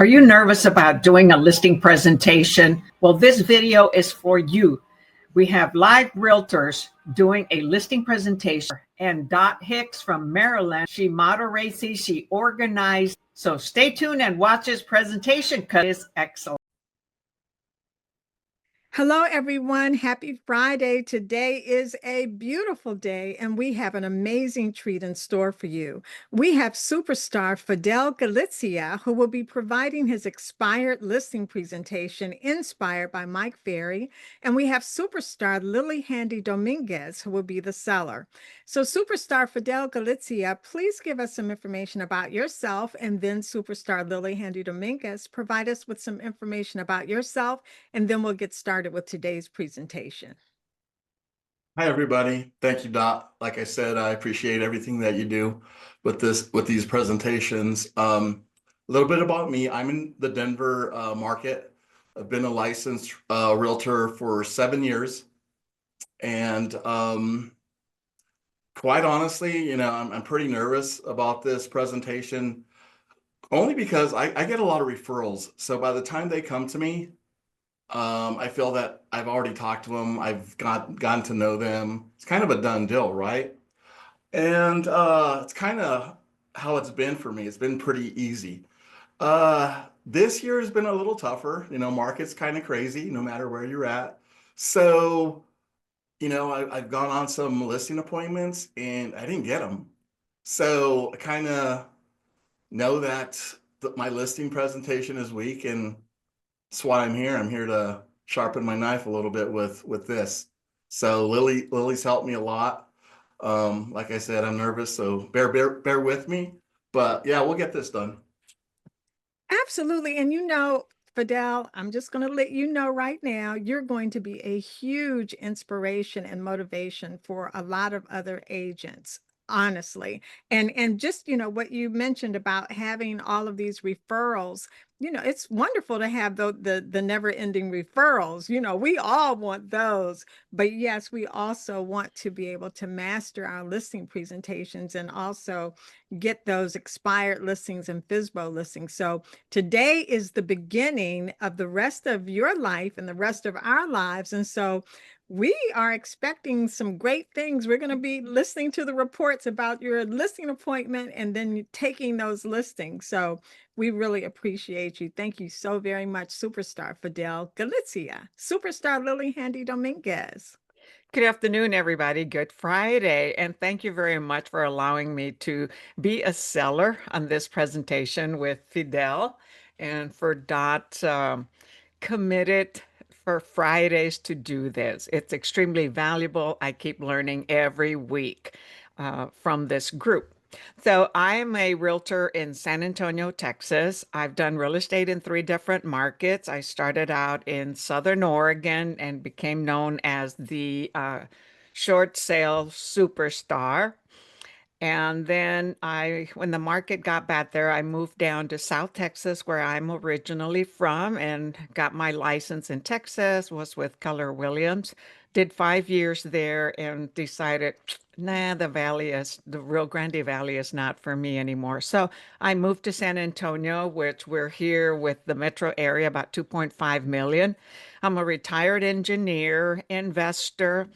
Are you nervous about doing a listing presentation? Well, this video is for you. We have live realtors doing a listing presentation, and Dot Hicks from Maryland, she moderates these, she organized. So stay tuned and watch this presentation because it's excellent. Hello, everyone. Happy Friday. Today is a beautiful day, and we have an amazing treat in store for you. We have superstar Fidel Galizia, who will be providing his expired listing presentation inspired by Mike Ferry. And we have superstar Lily Handy Dominguez, who will be the seller. So superstar Fidel Galizia, please give us some information about yourself, and then superstar Lily Handy Dominguez, provide us with some information about yourself, and then we'll get started with today's presentation. Hi, everybody. Thank you, Dot. Like I said, I appreciate everything that you do with these presentations. A little bit about me. I'm in the Denver market. I've been a licensed realtor for 7 years. And quite honestly, I'm pretty nervous about this presentation, only because I get a lot of referrals. So by the time they come to me, I feel that I've already talked to them. I've gotten to know them. It's kind of a done deal, right? And it's kind of how it's been for me. It's been pretty easy. This year has been a little tougher. Market's kind of crazy no matter where you're at. So, I've gone on some listing appointments and I didn't get them. So I kind of know that my listing presentation is weak, and that's why I'm here. I'm here to sharpen my knife a little bit with this. So Lily's helped me a lot. Like I said, I'm nervous, so bear with me. But yeah, we'll get this done. Absolutely. And Fidel, I'm just going to let you know right now, you're going to be a huge inspiration and motivation for a lot of other agents, honestly. And just, what you mentioned about having all of these referrals, it's wonderful to have the never-ending referrals. We all want those. But yes, we also want to be able to master our listing presentations and also get those expired listings and FSBO listings. So today is the beginning of the rest of your life and the rest of our lives. And so we are expecting some great things. We're going to be listening to the reports about your listing appointment and then taking those listings. So we really appreciate you. Thank you so very much, superstar Fidel Galizia. Superstar Lily Handy Dominguez. Good afternoon, everybody. Good Friday. And thank you very much for allowing me to be a seller on this presentation with Fidel and for Dot committed for Fridays to do this. It's extremely valuable. I keep learning every week from this group. So I'm a realtor in San Antonio, Texas. I've done real estate in 3 different markets. I started out in Southern Oregon and became known as the short sale superstar. And then when the market got bad there, I moved down to South Texas, where I'm originally from, and got my license in Texas, was with Keller Williams, did 5 years there and decided, nah, the Rio Grande Valley is not for me anymore. So I moved to San Antonio, which we're here with the metro area, about 2.5 million. I'm a retired engineer, investor.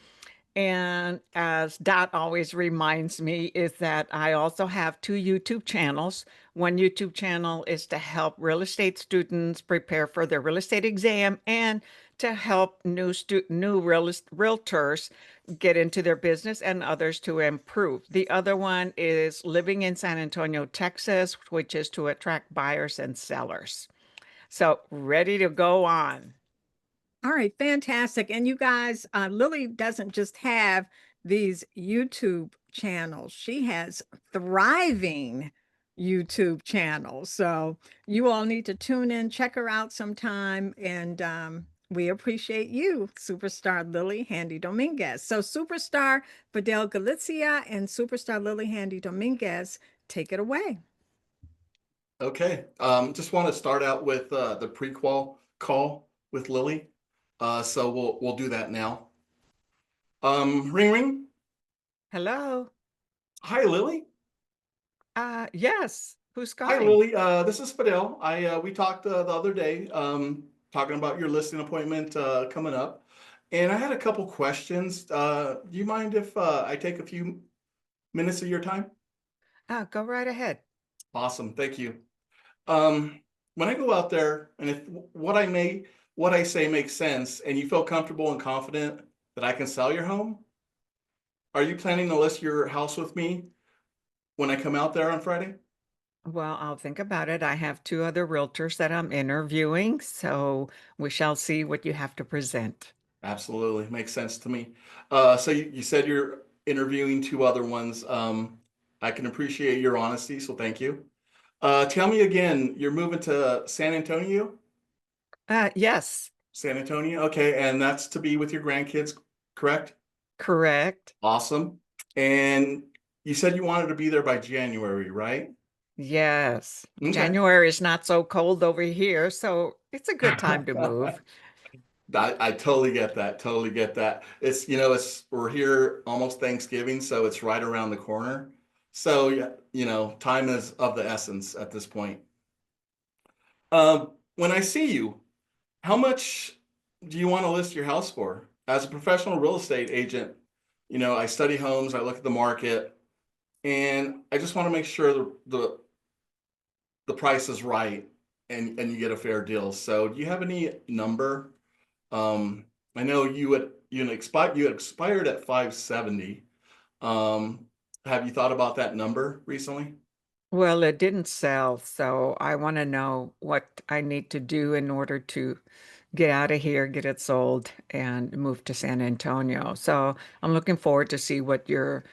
And as Dot always reminds me, is that I also have 2 YouTube channels. One YouTube channel is to help real estate students prepare for their real estate exam and to help new realtors get into their business and others to improve. The other one is Living in San Antonio, Texas, which is to attract buyers and sellers. So ready to go on. All right, fantastic. And you guys, Lily doesn't just have these YouTube channels. She has thriving YouTube channels. So you all need to tune in, check her out sometime. And we appreciate you, superstar Lily Handy Dominguez. So superstar Fidel Galizia and superstar Lily Handy Dominguez, take it away. Okay. Just want to start out with the pre-qual call with Lily. So we'll do that now. Ring ring. Hello. Hi, Lily. Yes. Who's Hi, calling? Lily. This is Fidel. We talked the other day, talking about your listing appointment coming up, and I had a couple questions. Do you mind if I take a few minutes of your time? Go right ahead. Awesome, thank you. Um, when I go out there, and if what I say makes sense, and you feel comfortable and confident that I can sell your home, are you planning to list your house with me when I come out there on Friday? Well, I'll think about it. I have two other realtors that I'm interviewing, so we shall see what you have to present. Absolutely. Makes sense to me. So you said you're interviewing two other ones. I can appreciate your honesty, so thank you. Tell me again, you're moving to San Antonio? Yes, San Antonio? Okay, and that's to be with your grandkids, correct? correct. Awesome. And you said you wanted to be there by January, right? Yes. Okay. January is not so cold over here, so it's a good time to move. I totally get that. Totally get that. It's we're here almost Thanksgiving, so it's right around the corner. So yeah, time is of the essence at this point. When I see you, how much do you want to list your house for? As a professional real estate agent, I study homes, I look at the market, and I just want to make sure the price is right and you get a fair deal. So do you have any number? I know you had expired at 570. Um, have you thought about that number recently? Well, it didn't sell, so I want to know what I need to do in order to get out of here, get it sold, and move to San Antonio. So I'm looking forward to see what your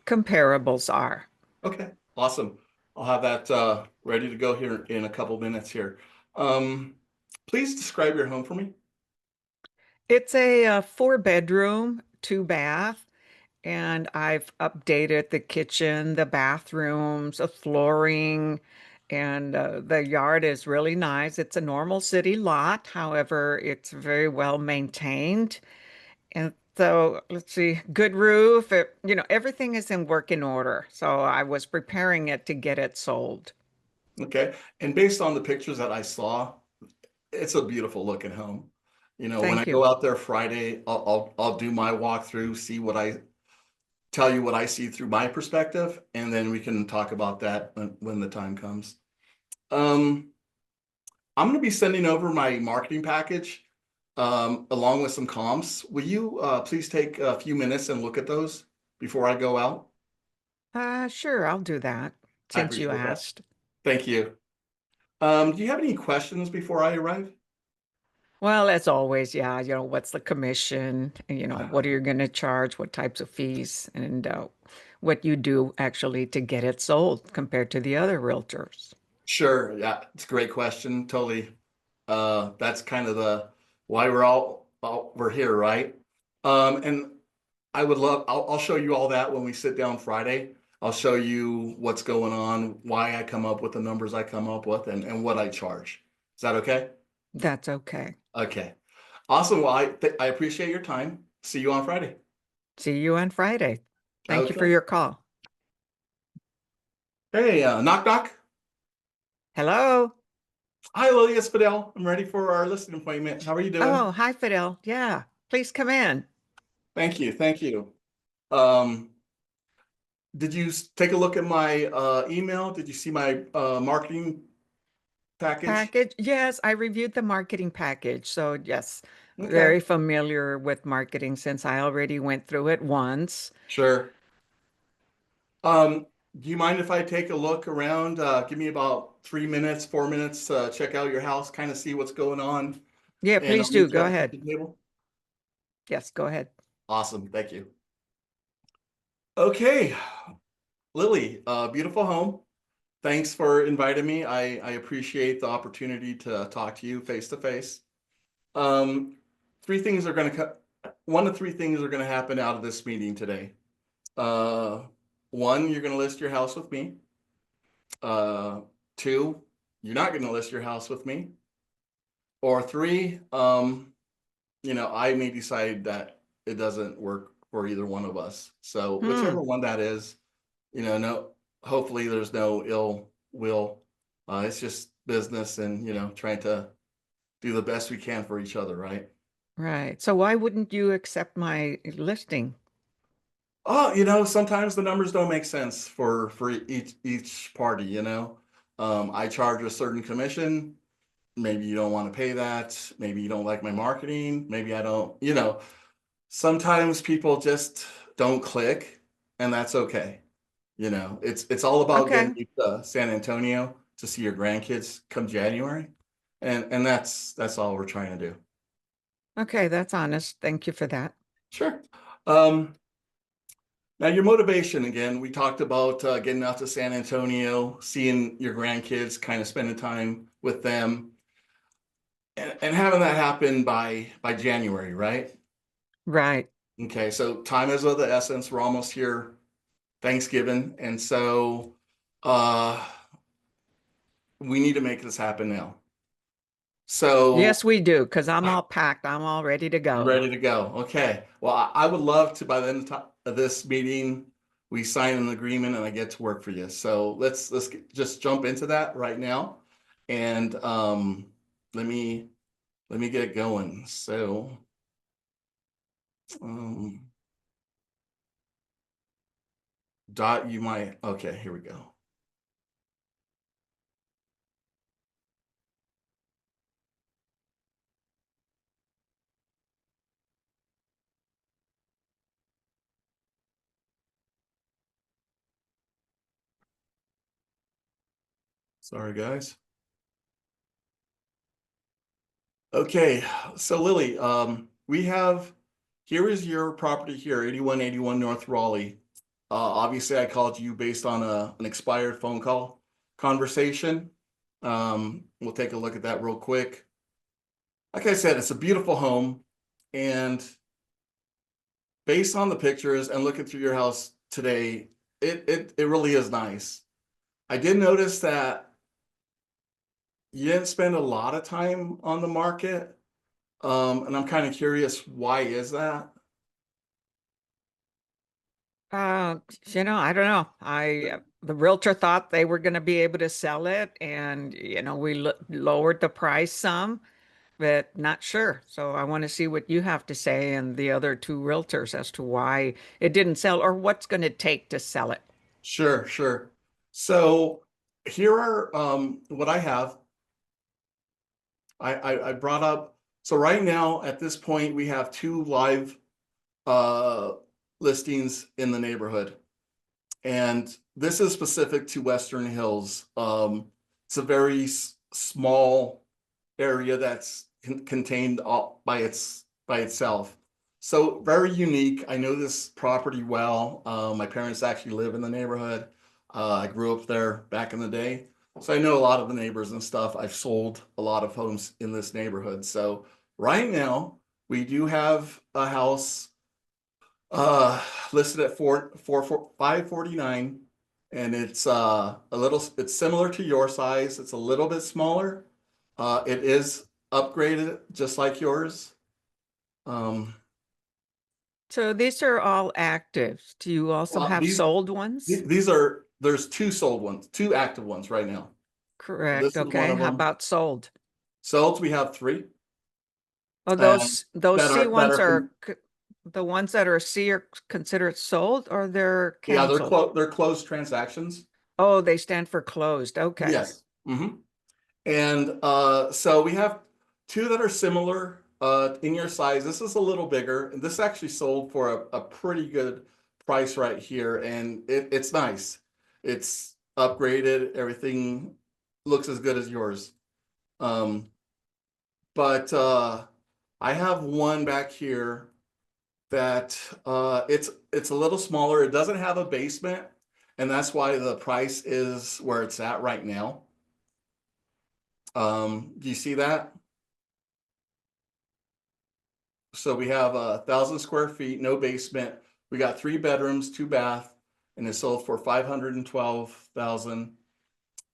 comparables are. Okay, awesome. I'll have that ready to go here in a couple minutes here. Um, please describe your home for me. It's a, four-bedroom, two bath, and I've updated the kitchen, the bathrooms, the flooring, and the yard is really nice. It's a normal city lot, however, it's very well maintained. And so, let's see, good roof, everything is in working order. So I was preparing it to get it sold. Okay, and based on the pictures that I saw, it's a beautiful looking home. When I Thank you. go out there Friday, I'll do my walkthrough, see what I tell you what I see through my perspective, and then we can talk about that when the time comes. Um, I'm going to be sending over my marketing package along with some comps. Will you please take a few minutes and look at those before I go out? Sure, I'll do that I since you appreciate that. asked. Thank you. Do you have any questions before I arrive? Well, as always, yeah, what's the commission? And, what are you going to charge? What types of fees? And what you do actually to get it sold compared to the other realtors. Sure. Yeah, it's a great question. Totally. That's kind of the why we're here, right? And I'll show you all that when we sit down Friday. I'll show you what's going on, why I come up with the numbers I come up with, and what I charge. Is that okay? That's okay. Okay. Awesome. Well, I appreciate your time. See you on Friday. See you on Friday. Thank you for Okay. your call. Hey, knock knock. Hello. Hi, Lily, it's Fidel. I'm ready for our listing appointment. How are you doing? Oh, hi, Fidel. Yeah, please come in. Thank you. Thank you. Um, did you take a look at my email? Did you see my marketing package? Package. Yes, I reviewed the marketing package. So, yes, Okay. very familiar with marketing since I already went through it once. Sure. Do you mind if I take a look around? Give me about 3 minutes, 4 minutes to check out your house, kind of see what's going on, Yeah, and I'll please do. meet you Go at the ahead. kitchen table. Yes, go ahead. Awesome. Thank you. Okay, Lily, beautiful home. Thanks for inviting me. I appreciate the opportunity to talk to you face to face. Um, three things are going to one of three things are going to happen out of this meeting today. Uh, one, you're going to list your house with me. Uh, two, you're not going to list your house with me. Or three, I may decide that it doesn't work for either one of us. So Hmm. whichever one that is, no, hopefully there's no ill will. It's just business and, trying to do the best we can for each other, right? Right. So why wouldn't you accept my listing? Oh, sometimes the numbers don't make sense for each party. I charge a certain commission. Maybe you don't want to pay that. Maybe you don't like my marketing. Maybe I don't. Sometimes people just don't click, and that's okay. It's all about getting Okay. you to San Antonio to see your grandkids come January, and that's all we're trying to do. Okay, that's honest. Thank you for that. Sure. Now your motivation again, we talked about getting out to San Antonio, seeing your grandkids, kind of spending time with them, and having that happen by January, right? Right. Okay, so time is of the essence. We're almost here, Thanksgiving, and so uh, we need to make this happen now. So Yes, we do, because I'm all packed. I'm all ready to you're go. ready to go. Okay. Well, I would love to, by the end of this meeting, we sign an agreement and I get to work for you. So let's just jump into that right now. And let me get it going. So Dot, you might, okay, here we go. Sorry, guys. Okay, so Lily, here is your property here, 8181 North Raleigh. Obviously, I called you based on an expired phone call conversation. We'll take a look at that real quick. Like I said, it's a beautiful home, and based on the pictures and looking through your house today, it really is nice. I did notice that you didn't spend a lot of time on the market, and I'm kind of curious, why is that? Uh, I don't know. The realtor thought they were going to be able to sell it, and we lowered the price some, but not sure. So I want to see what you have to say and the other two realtors as to why it didn't sell or what's going to take to sell it. Sure, sure. So here are what I have. I brought up. So right now, at this point, we have 2 live uh, listings in the neighborhood, and this is specific to Western Hills. It's a very small area that's contained all by itself. So very unique. I know this property well. My parents actually live in the neighborhood. I grew up there back in the day. So I know a lot of the neighbors and stuff. I've sold a lot of homes in this neighborhood. So right now we do have a house listed at 549, and it's it's similar to your size. It's a little bit smaller. It is upgraded just like yours. So these are all active. Do you also Well, have sold ones? there's 2 sold ones, 2 active ones right now. Correct. This is one Okay. of How them. about sold? Sold, we have 3. Oh, And those that C are that ones are are the ones that are C are considered sold or they're yeah, canceled? they're closed transactions. Oh, they stand for closed. Okay. Yes. And so we have 2 that are similar in your size. This is a little bigger, and this actually sold for a pretty good price right here, and it's nice. It's upgraded. Everything looks as good as yours. Um, but I have one back here that it's a little smaller. It doesn't have a basement, and that's why the price is where it's at right now. Do you see that? So we have 1,000 square feet, no basement. We got 3 bedrooms, 2 bath, and it sold for 512,000.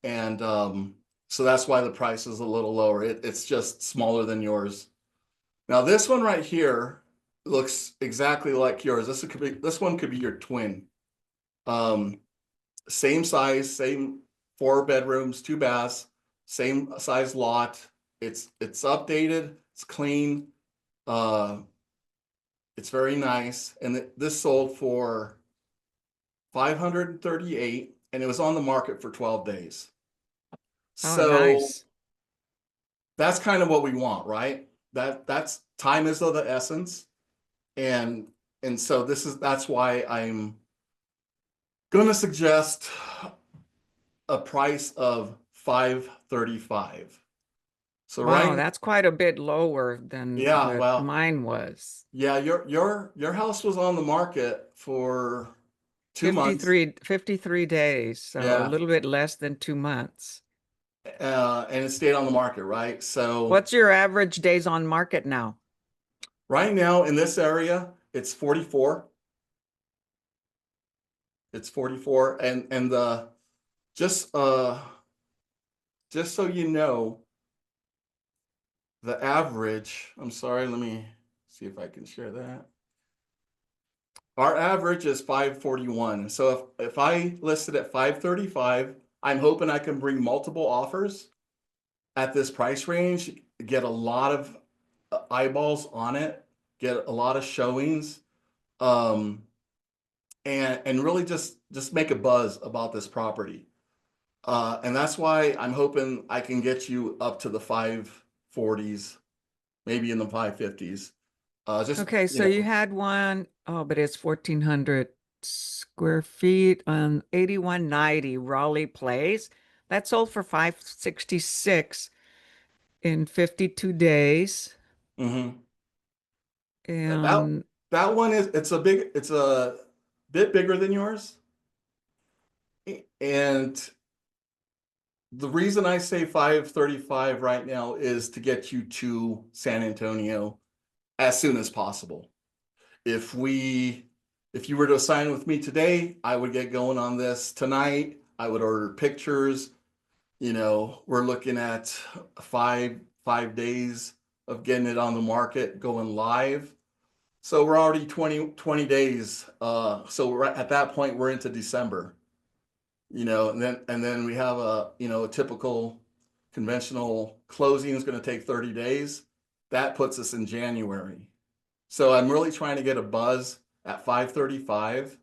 And so that's why the price is a little lower. It's just smaller than yours. Now this one right here looks exactly like yours. This one could be your twin. Same size, same 4 bedrooms, 2 baths, same size lot. It's updated, it's clean, it's very nice. And this sold for 538, and it was on the market for 12 days. Oh, So nice. that's kind of what we want, right? That's time is of the essence. And so that's why I'm going to suggest a price of 535. So Wow, right, that's quite a bit lower than yeah, what well, mine was. yeah, your house was on the market for 2 months. 53 days, so a Yeah, little bit less than 2 months. and it stayed on the market, right? So What's your average days on market now? right now in this area, it's 44. It's 44, and the just uh just so you know, the average, I'm sorry, let me see if I can share that. Our average is 541. So if I listed at 535, I'm hoping I can bring multiple offers at this price range, get a lot of eyeballs on it, get a lot of showings, um, and really just make a buzz about this property. And that's why I'm hoping I can get you up to the 540s, maybe in the 550s. Just, Okay, you so you know, had one, oh, but it's 1,400 square feet on 8190 Raleigh Place. That sold for 566 in 52 days. mhm. That And that one it's a bit bigger than yours. And the reason I say 535 right now is to get you to San Antonio as soon as possible. If we if you were to sign with me today, I would get going on this tonight. I would order pictures. We're looking at five days of getting it on the market, going live. So we're already 20 days. So at that point, we're into December, and then we have a typical conventional closing is going to take 30 days. That puts us in January. So I'm really trying to get a buzz at 535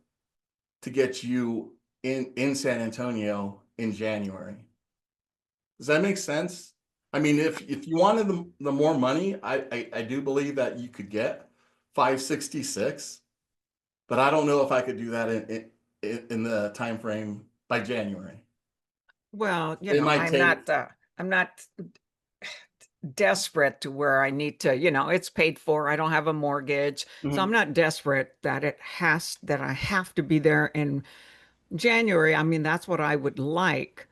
to get you in San Antonio in January. Does that make sense? I mean, if you wanted the more money, I do believe that you could get 566, but I don't know if I could do that in the time frame by January. well, It might take. I'm not desperate to where I need to, it's paid for. I don't have a mortgage. So I'm Mhm. not desperate that I have to be there in January. I mean, that's what I would like.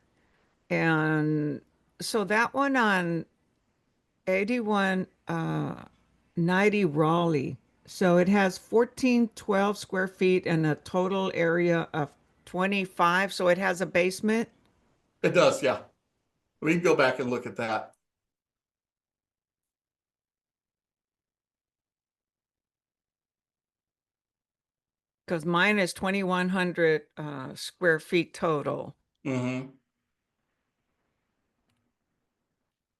And so that one on 81 90 Raleigh. So it has 1412 square feet and a total area of 25. So it has a basement. It does, yeah. We can go back and look at that. Because mine is 2,100 square feet total. Hmm.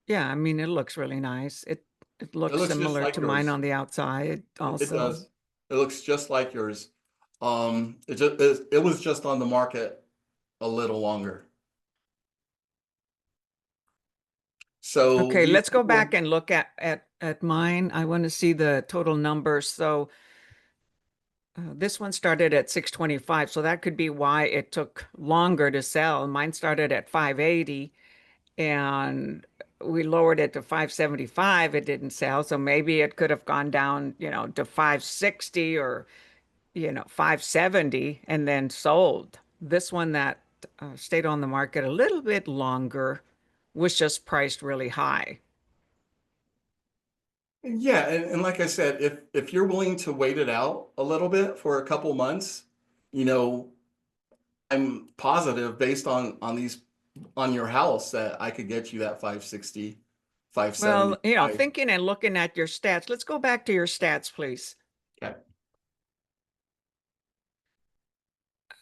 Yeah, I mean, it looks really nice. It It looks looks just similar like to mine yours. on the outside It also. does. It looks just like yours. It was just on the market a little longer. So Okay, do you let's go think back and look at mine. I want to see the total numbers. So this one started at 625, so that could be why it took longer to sell. Mine started at 580 and we lowered it to 575. It didn't sell, so maybe it could have gone down, to 560 or 570 and then sold. This one that stayed on the market a little bit longer was just priced really high. Yeah, and like I said, if you're willing to wait it out a little bit for a couple months, you know, I'm positive based on your house that I could get you that 560, Well, 575. thinking and looking at your stats, let's go back to your stats, please. Okay.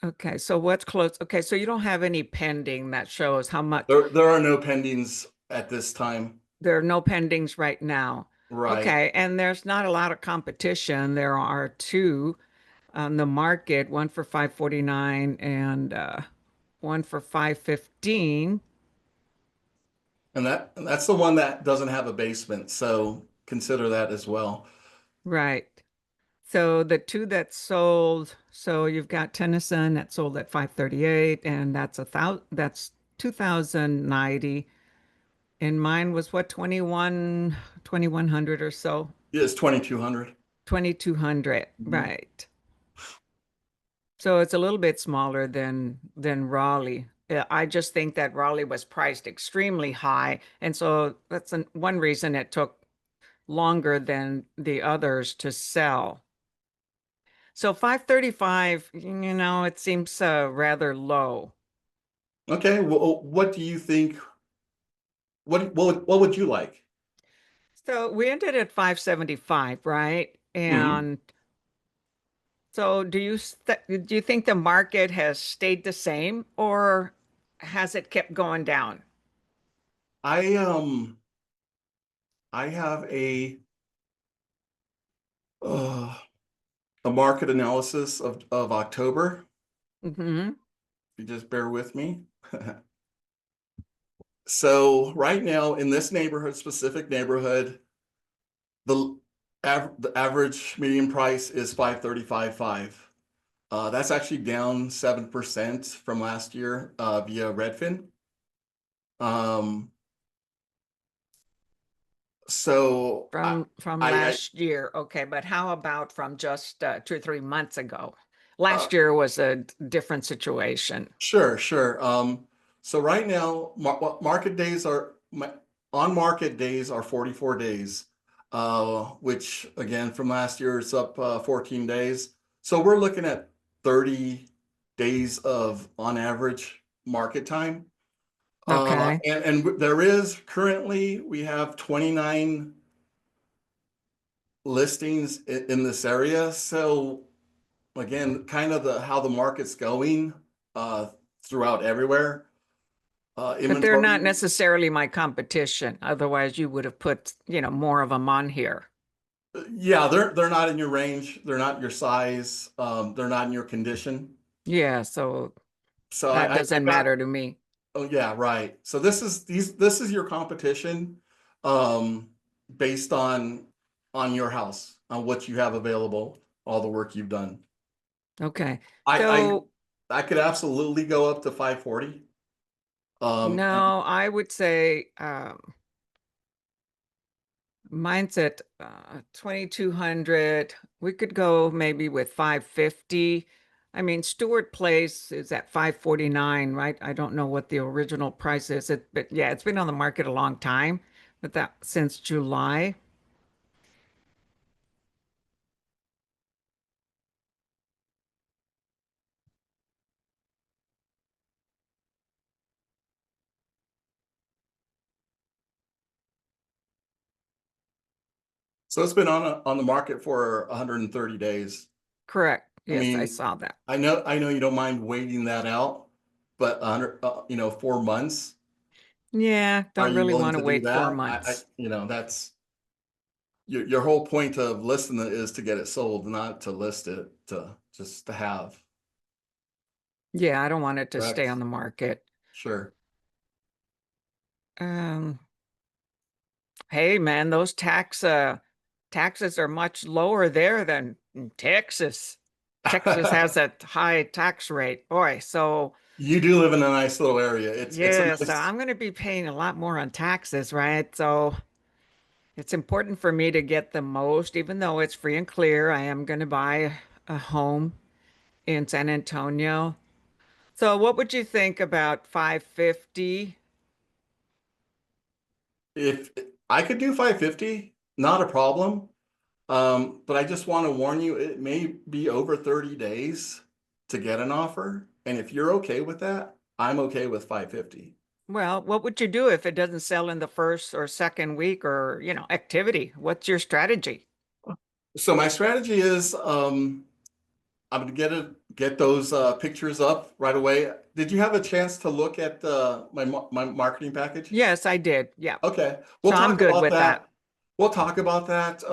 Okay, so what's close? Okay, so you don't have any pending that shows how much. There are no pendings at this time. There are no pendings right now. Right. Okay, and there's not a lot of competition. There are two on the market, one for 549 and one for 515. And that's the one that doesn't have a basement. So consider that as well. Right. So the two that sold, so you've got Tennyson that sold at 538, and that's 2090. And mine was what, 2100 or so? It's 2,200. 2200, Mhm. right. So it's a little bit smaller than Raleigh. I just think that Raleigh was priced extremely high, and so that's one reason it took longer than the others to sell. So 535, it seems rather low. Okay. Well, what do you think? What would you like? So we ended at 575, right? Hmm. And so do you think the market has stayed the same or has it kept going down? I I have uh, a market analysis of October. Hmm. If you just bear with me. So right now in this neighborhood, specific neighborhood, the the average median price is 535.5. That's actually down 7% from last year via Redfin. Um, so From I last year. Okay, but how about from just 2 or 3 months ago? uh, Last year was a different situation. sure. So right now, market days on market days are 44 days, which again from last year it's up 14 days. So we're looking at 30 days of on average market time. Okay. And there is currently we have 29 listings in this area. So again, kind of how the market's going throughout everywhere. But they're not Inventory, necessarily my competition. Otherwise, you would have put, more of them on here. yeah, they're not in your range. They're not your size. They're not in your condition. Yeah, so So that I doesn't got. matter to me. Oh yeah, right. So this is your competition, um, based on your house, on what you have available, all the work you've done. Okay. I So I could absolutely go up to 540. And no, I would say mine's at 2200. We could go maybe with 550. I mean, Stewart Place is at 549, right? I don't know what the original price is, but yeah, it's been on the market a long time, but that since July. so it's been on the market for 130 days. Correct. I Yes, I mean, saw that. I know you don't mind waiting that out, but 100, 4 months. Yeah, Are don't you really willing want to to do wait four that? months. That's your whole point of listing it is to get it sold, not to list it to just to have. Yeah, I don't want it to stay Correct. on the market. Sure. Um, hey man, those taxes are much lower there than in Texas. Texas has a high tax rate. Boy, so You do live in a nice little area. It's a yeah, so nice. I'm going to be paying a lot more on taxes, right? So it's important for me to get the most, even though it's free and clear. I am going to buy a home in San Antonio. So what would you think about 550? If I could do 550, not a problem. But I just want to warn you, it may be over 30 days to get an offer. And if you're okay with that, I'm okay with 550. Well, what would you do if it doesn't sell in the first or second week or, activity? What's your strategy? So my strategy is, I'm gonna get those pictures up right away. Did you have a chance to look at my marketing package? Yes, I did. Yeah. Okay, we'll So I'm talk good about with that. that. We'll talk about that.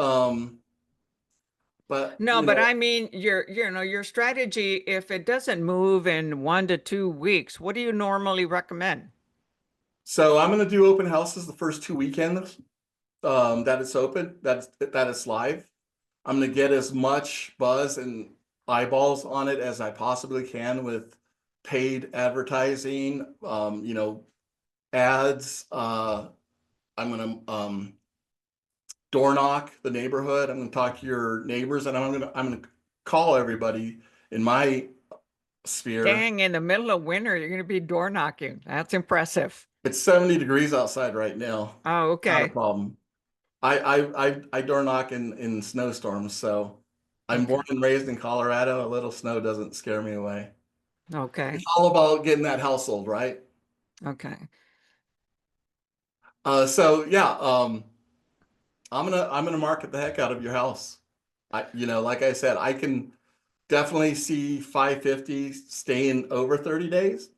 But No, but I mean, your strategy, if it doesn't move in 1 to 2 weeks, what do you normally recommend? so I'm gonna do open houses the first 2 weekends that it's open, that it's live. I'm gonna get as much buzz and eyeballs on it as I possibly can with paid advertising, ads. I'm gonna door knock the neighborhood. I'm gonna talk to your neighbors, and I'm gonna call everybody in my sphere. Dang, in the middle of winter, you're going to be door knocking. That's impressive. It's 70 degrees outside right now. Oh, Not a okay. problem. I door knock in snowstorms, so I'm born Okay. and raised in Colorado. A little snow doesn't scare me away. It's Okay. all about getting that household, right? Okay. So yeah, I'm gonna market the heck out of your house. Like I said, I can definitely see 550 staying over 30 days.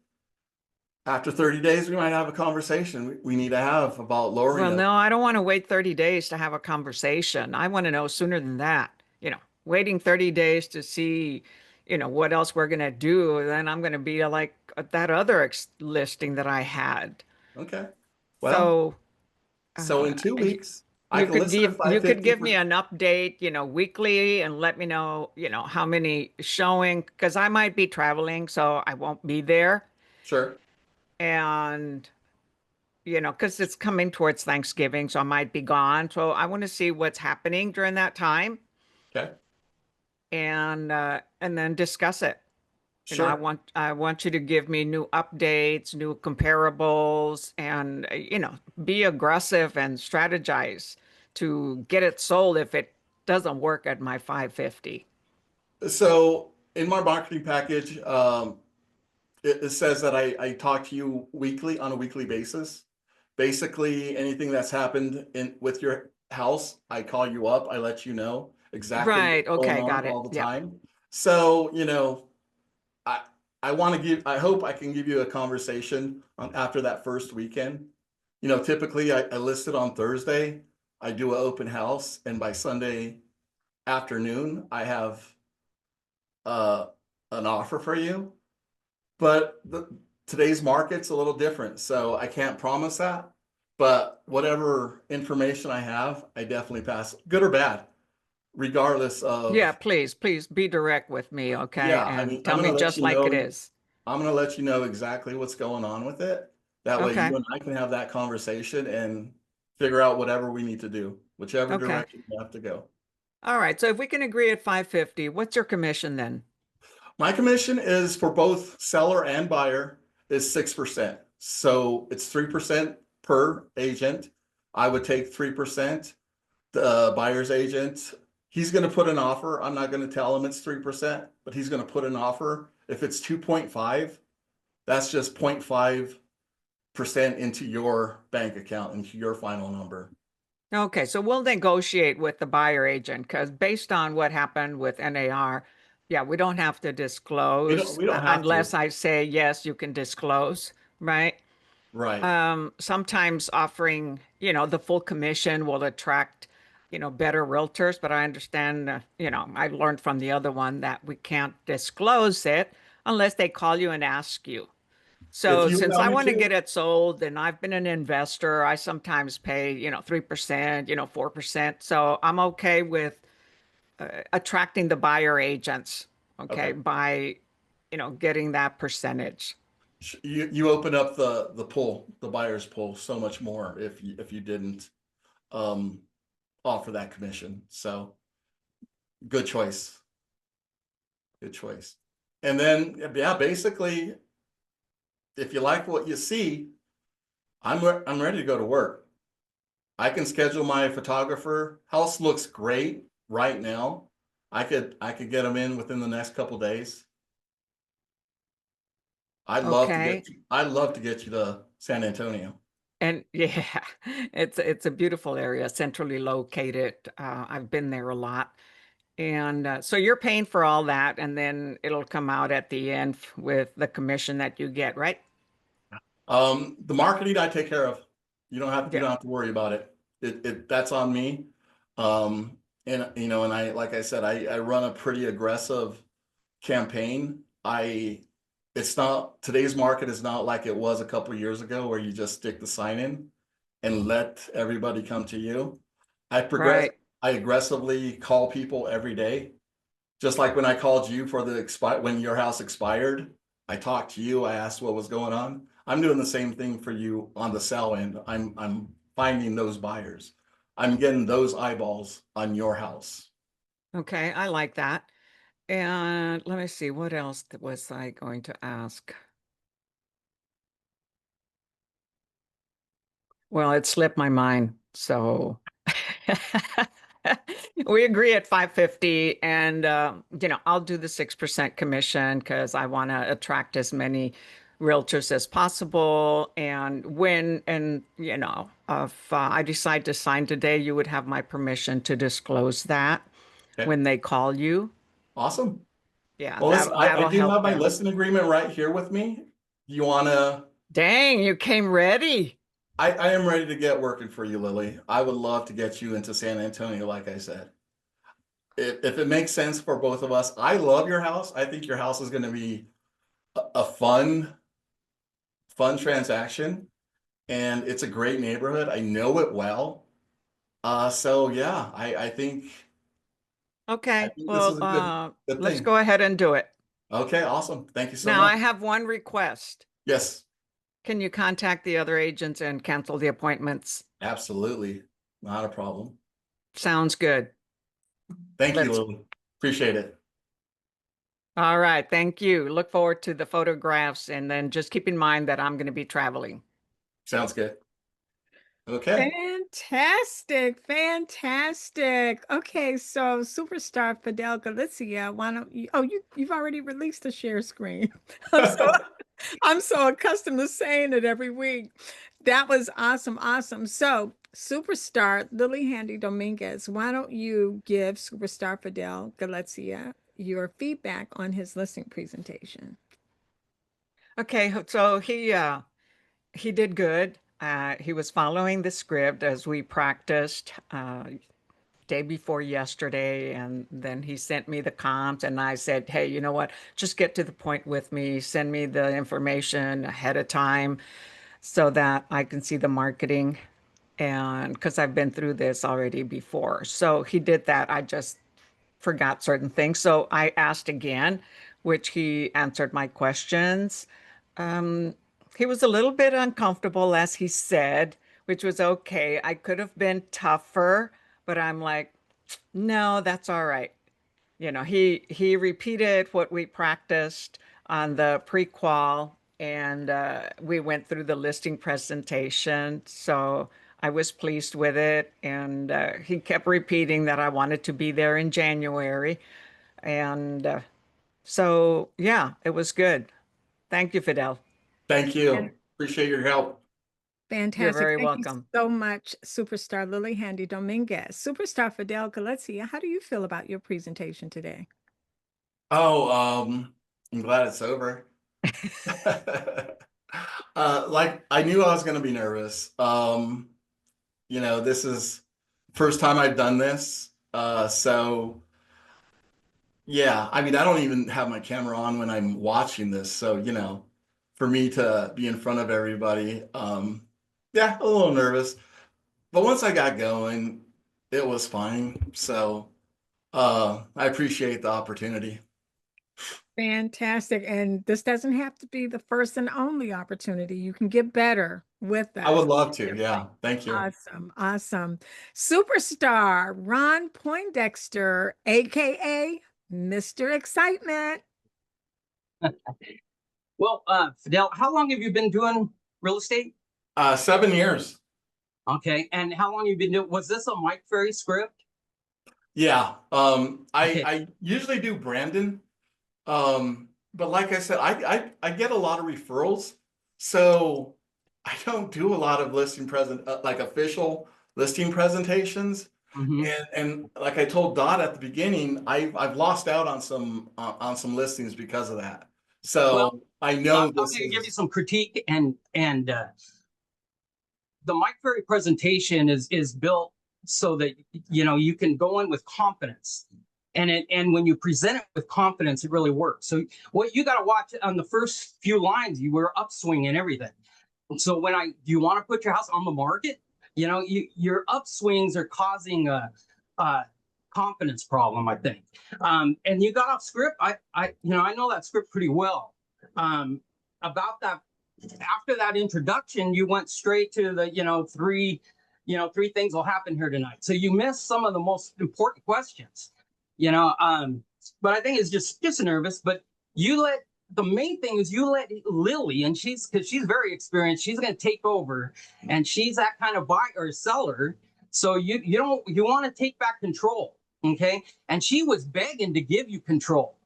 After 30 days, we might have a conversation we need to have about lowering Well, them. no, I don't want to wait 30 days to have a conversation. I want to know sooner than that. Waiting 30 days to see, what else we're going to do, then I'm going to be like that other listing that I had. Okay. Well, So, so uh, in two y- weeks, I can list it at you could 550 give for me an update, weekly and let me know, how many showing because I might be traveling, so I won't be there. sure. And because it's coming towards Thanksgiving, so I might be gone. So I want to see what's happening during that time Okay. and then discuss it. Sure. I want you to give me new updates, new comparables, and be aggressive and strategize to get it sold if it doesn't work at my 550. So in my marketing package, it says that I talk to you weekly on a weekly basis. Basically, anything that's happened in with your house, I call you up. I let you know exactly Right. what's going Okay. on Got it. all the Yep. time. So, I I want to give. I hope I can give you a conversation on after that first weekend. Typically I list it on Thursday. I do an open house, and by Sunday afternoon, I have uh, an offer for you. But today's market's a little different, so I can't promise that. But whatever information I have, I definitely pass, good or bad, regardless Yeah. of. Please be direct with me. Okay. Yeah, I And mean, I'm tell gonna me let just you like it know. is. I'm gonna let you know exactly what's going on with it. That way, Okay. you and I can have that conversation and figure out whatever we need to do, whichever Okay. direction we have to go. All right. So if we can agree at 550, what's your commission then? My commission is for both seller and buyer is 6%. So it's 3% per agent. I would take 3%. The buyer's agent, he's going to put an offer. I'm not going to tell him it's 3%, but he's going to put an offer. If it's 2.5, that's just 0.5% into your bank account, into your final number. Okay, so we'll negotiate with the buyer agent because based on what happened with NAR, yeah, we don't have to We don't disclose we don't have unless to. I say, yes, you can disclose, right? Right. Sometimes offering, the full commission will attract, better realtors, but I understand, I learned from the other one that we can't disclose it unless they call you and ask you. If So you since allow I me want to to, get it sold and I've been an investor, I sometimes pay, 3%, 4%. So I'm okay with attracting the buyer agents, okay, okay. by, getting that percentage. You open up the pool, the buyer's pool, so much more if you didn't um offer that commission. So good choice. Good choice. And then yeah, basically, if you like what you see, I'm ready to go to work. I can schedule my photographer. House looks great right now. I could get them in within the next couple days. Okay. I'd love to get you to San Antonio. And yeah, it's a beautiful area, centrally located. I've been there a lot. And so you're paying for all that, and then it'll come out at the end with the commission that you get, right? The marketing I take care of. You Yeah. don't have to worry about it. That's on me. And and like I said, I run a pretty aggressive campaign. It's not, today's market is not like it was a couple of years ago where you just stick the sign in and let everybody come to you. Right. I aggressively call people every day. Just like when I called you for when your house expired, I talked to you, I asked what was going on. I'm doing the same thing for you on the sell end. I'm finding those buyers. I'm getting those eyeballs on your house. Okay, I like that. And let me see, what else was I going to ask? Well, it slipped my mind. So we agree at 550, and I'll do the 6% commission because I want to attract as many realtors as possible. And if I decide to sign today, you would have my permission to disclose that Okay, when they call you. awesome. Yeah, Well, listen, I that'll do help have my them. listing agreement right here with me. You wanna, Dang, you came ready. I am ready to get working for you, Lily. I would love to get you into San Antonio, like I said. If it makes sense for both of us, I love your house. I think your house is gonna be a fun transaction, and it's a great neighborhood. I know it well. So yeah, I Okay, think this is well, a good let's thing. go ahead and do it. Okay, awesome. Thank you so Now, much. I have one request. Yes, Can you contact the other agents and cancel the appointments? absolutely. Not a problem. Sounds good. Thank you, Let's, Lily. Appreciate it. all right, thank you. Look forward to the photographs, and then just keep in mind that I'm going to be traveling. Sounds good. Okay. Fantastic, fantastic. Okay, so superstar Fidel Galizia, why don't you? Oh, you've already released the share screen. I'm so I'm so accustomed to saying it every week. That was awesome, awesome. So, superstar Lily Handy Dominguez, why don't you give superstar Fidel Galizia your feedback on his listing presentation? Okay, so he did good. He was following the script as we practiced day before yesterday, and then he sent me the comps, and I said, hey, you know what? Just get to the point with me. Send me the information ahead of time so that I can see the marketing, and because I've been through this already before. So he did that. I just forgot certain things. So I asked again, which he answered my questions. Um, he was a little bit uncomfortable, as he said, which was okay. I could have been tougher, but I'm like, no, that's all right. He repeated what we practiced on the pre-qual, and we went through the listing presentation. So I was pleased with it, and he kept repeating that I wanted to be there in January, and so yeah, it was good. Thank you, Fidel. Thank And you. Appreciate your help. You're fantastic. very Thank you welcome. so much, superstar Lily Handy Dominguez. Superstar Fidel Galizia, how do you feel about your presentation today? Oh, I'm glad it's over. Like I knew I was going to be nervous. This is first time I've done this. So yeah, I mean, I don't even have my camera on when I'm watching this. So, for me to be in front of everybody, yeah, a little nervous. But once I got going, it was fine. So, I appreciate the opportunity. Fantastic. And this doesn't have to be the first and only opportunity. You can get better with I would us. love to. Yeah. Thank you. Awesome. Awesome. Superstar Ron Poindexter, AKA Mr. Excitement. Well, Fidel, how long have you been doing real estate? 7 years. Okay, and how long have you been doing? Was this a Mike Ferry script? Yeah. Okay, I usually do Brandon. But like I said, I get a lot of referrals, so I don't do a lot of like official listing presentations. And like I told Dot at the beginning, I've lost out on some listings because of that. So Well, I know I'm this going to give you is some critique, and the Mike Ferry presentation is built so that you can go in with confidence, and when you present it with confidence, it really works. So what you got to watch on the first few lines, you were upswing and everything. So when you want to put your house on the market, your upswings are causing a confidence problem, I think. And you got off script. I know that script pretty well. About that, after that introduction, you went straight to the three things will happen here tonight. So you missed some of the most important questions. But I think it's just nervous. But the main thing is you let Lily, and because she's very experienced, she's going to take over, and she's that kind of buyer or seller. So you want to take back control, okay? And she was begging to give you control.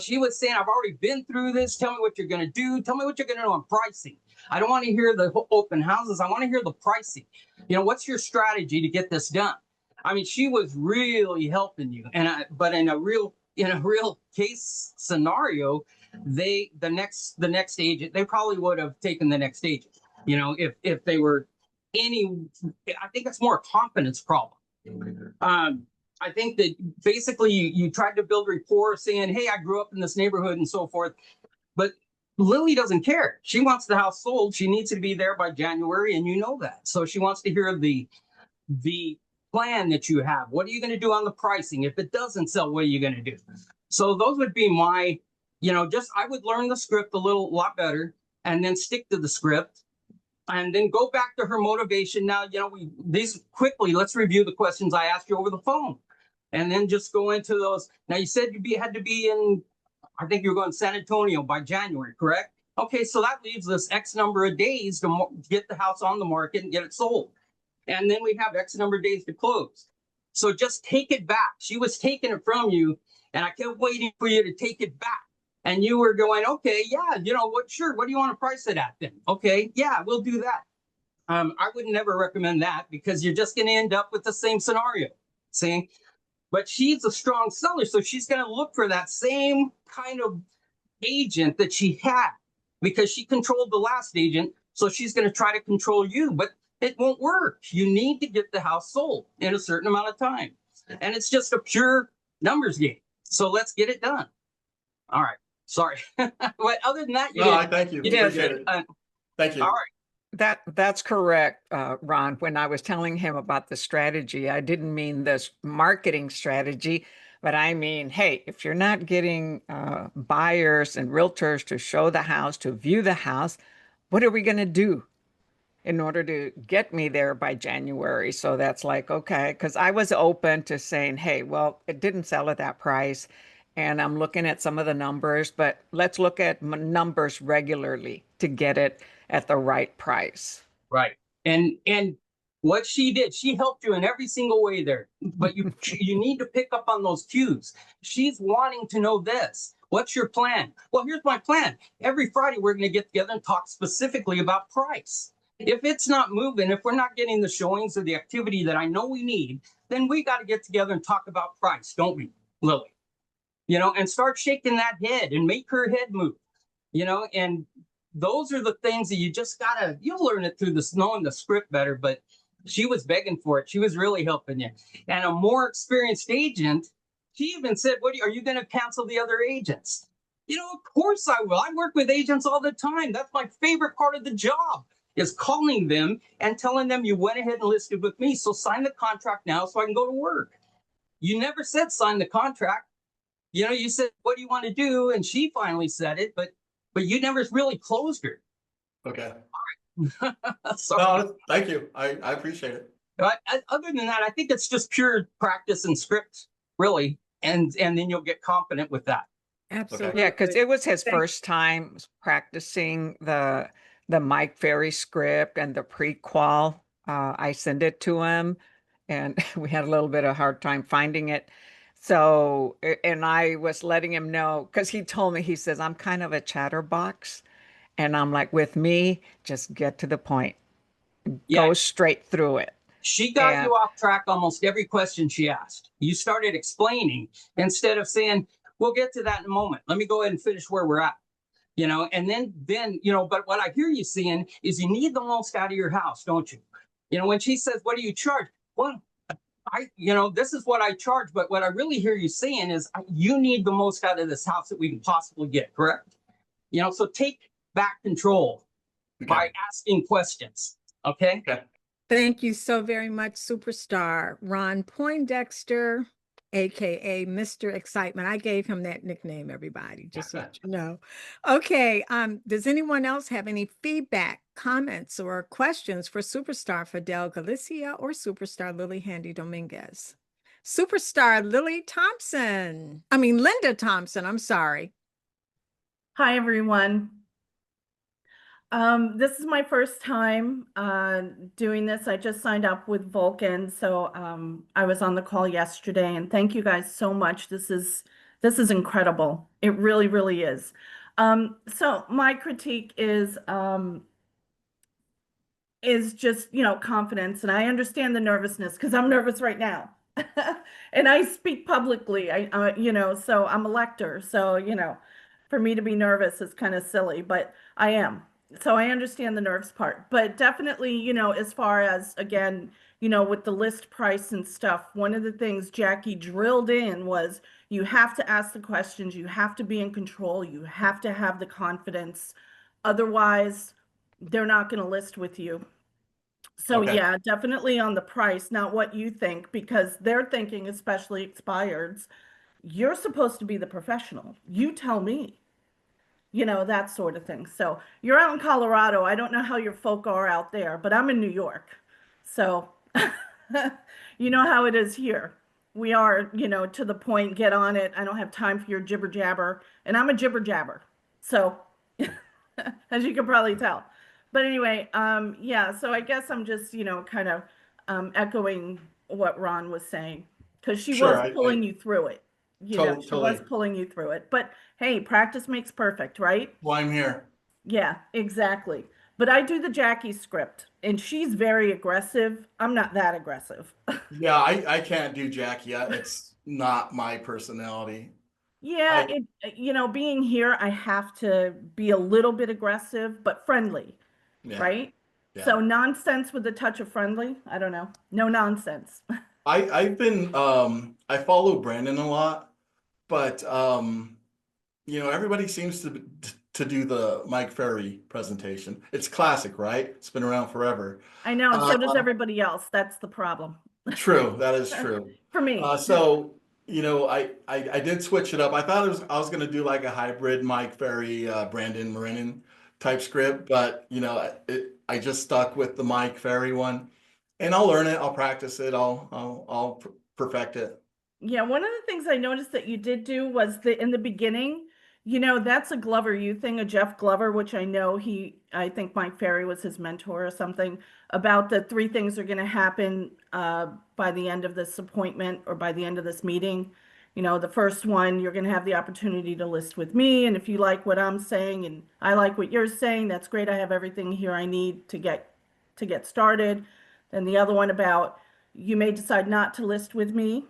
She was saying, I've already been through this. Tell me what you're going to do. Tell me what you're going to do on pricing. I don't want to hear the open houses. I want to hear the pricing. What's your strategy to get this done? I mean, she was really helping you. But in a real case scenario, the next agent, they probably would have taken the next agent. If they were I think it's more a confidence problem. I think that basically you tried to build rapport saying, hey, I grew up in this neighborhood and so forth. But Lily doesn't care. She wants the house sold. She needs to be there by January, and you know that. So she wants to hear the plan that you have. What are you going to do on the pricing? If it doesn't sell, what are you going to do? So those would be my, I would learn the script a lot better and then stick to the script. And then go back to her motivation. Now, let's review the questions I asked you over the phone. And then just go into those. Now, you said had to be in, I think you're going to San Antonio by January, correct? Okay, so that leaves us X number of days to get the house on the market and get it sold. And then we have X number of days to close. So just take it back. She was taking it from you, and I kept waiting for you to take it back. And you were going, okay, yeah, sure. What do you want to price it at then? Okay, yeah, we'll do that. I would never recommend that because you're just going to end up with the same scenario. See? But she's a strong seller, so she's going to look for that same kind of agent that she had because she controlled the last agent. So she's going to try to control you, but it won't work. You need to get the house sold in a certain amount of time. And it's just a pure numbers game. So let's get it done. All right. Sorry. But other than that, I thank you. You Appreciate it. Thank you. All right. That's correct, Ron. When I was telling him about the strategy, I didn't mean this marketing strategy, but I mean, hey, if you're not getting buyers and realtors to show the house, to view the house, what are we going to do in order to get me there by January? So that's like, okay, because I was open to saying, hey, well, it didn't sell at that price. And I'm looking at some of the numbers, but let's look at numbers regularly to get it at the right price. Right. And what she did, she helped you in every single way there. But you need to pick up on those cues. She's wanting to know this. What's your plan? Well, here's my plan. Every Friday, we're going to get together and talk specifically about price. If it's not moving, if we're not getting the showings or the activity that I know we need, then we got to get together and talk about price, don't we, Lily? And start shaking that head and make her head move, and those are the things that you'll learn it through knowing the script better, but she was begging for it. She was really helping you. And a more experienced agent, she even said, are you going to cancel the other agents? Of course I will. I work with agents all the time. That's my favorite part of the job is calling them and telling them you went ahead and listed with me. So sign the contract now so I can go to work. You never said sign the contract. You said, what do you want to do? And she finally said it, but you never really closed her. Okay. All right. No, thank you. I appreciate it. But other than that, I think it's just pure practice and script, really. And then you'll get confident with that. Absolutely. Okay. Yeah, because it was his first time practicing the Mike Ferry script and the pre-qual. I sent it to him, and we had a little bit of a hard time finding it. So, and I was letting him know, because he told me, he says, I'm kind of a chatterbox. And I'm like, with me, just get to the point. Yeah. Go straight through it. She got And you off track almost every question she asked. You started explaining instead of saying, we'll get to that in a moment. Let me go ahead and finish where we're at. And then, but what I hear you saying is you need the most out of your house, don't you? When she says, what do you charge? Well, this is what I charge, but what I really hear you saying is you need the most out of this house that we can possibly get, correct? So take back control by asking questions. Okay. Thank you so very much, superstar Ron Poindexter, aka Mr. Excitement. I gave him that nickname, everybody, just so that you know. Okay, does anyone else have any feedback, comments, or questions for superstar Fidel Galicia or superstar Lily Handy Dominguez? Superstar Linda Thompson, I'm sorry. Hi, everyone. This is my first time doing this. I just signed up with Vulcan, so I was on the call yesterday, and thank you guys so much. This is incredible. It really, really is. So my critique is just, confidence, and I understand the nervousness because I'm nervous right now. And I speak publicly. So I'm a lector, so for me to be nervous is kind of silly, but I am. So I understand the nerves part, but definitely, as far as, again, with the list price and stuff, one of the things Jackie drilled in was you have to ask the questions, you have to be in control, you have to have the confidence. Otherwise, they're not going to list with you. So yeah, definitely on the price, not what you think, because they're thinking, especially expireds, you're supposed to be the professional. You tell me. That sort of thing. So you're out in Colorado. I don't know how your folk are out there, but I'm in New York. So you know how it is here. We are, to the point, get on it. I don't have time for your jibber jabber. And I'm a jibber jabber. So as you can probably tell. But anyway, yeah, so I guess I'm just, kind of echoing what Ron was saying, because she was pulling you through it. She was pulling you through it. But hey, practice makes perfect, right? Well, I'm here. Yeah, exactly. But I do the Jackie script, and she's very aggressive. I'm not that aggressive. Yeah, I can't do Jackie. It's not my personality. Yeah, being here, I have to be a little bit aggressive, but friendly, right? Yeah. So nonsense with a touch of friendly. I don't know. No nonsense. I've been I follow Brandon a lot, but everybody seems to do the Mike Ferry presentation. It's classic, right? It's been around forever. I know, and so does everybody else. That's the problem. True, that is true. For me. So I did switch it up. I thought I was going to do like a hybrid Mike Ferry, Brandon Marinin type script, but I just stuck with the Mike Ferry one, and I'll learn it. I'll practice it. I'll perfect it. Yeah, one of the things I noticed that you did do was in the beginning, that's a Glover U thing, a Jeff Glover, which I think Mike Ferry was his mentor or something, about the 3 things are going to happen by the end of this appointment or by the end of this meeting. The first one, you're going to have the opportunity to list with me. And if you like what I'm saying and I like what you're saying, that's great. I have everything here I need to get started. Then the other one about you may decide not to list with me.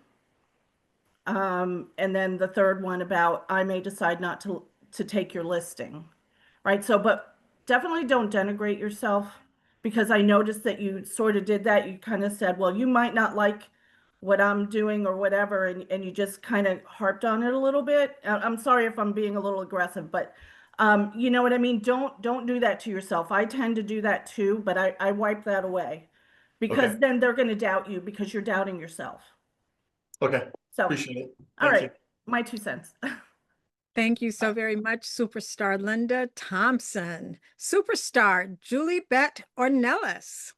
And then the third one about I may decide not to take your listing, right? So, but definitely don't denigrate yourself, because I noticed that you sort of did that. You kind of said, well, you might not like what I'm doing or whatever, and you just kind of harped on it a little bit. I'm sorry if I'm being a little aggressive, but you know what I mean? Don't do that to yourself. I tend to do that too, but I wipe that away, because then they're going to doubt you because you're doubting yourself. Okay. So, appreciate it. All right. My 2 cents. Thank you so very much, superstar Linda Thompson. Superstar Julie Bette Ornelas.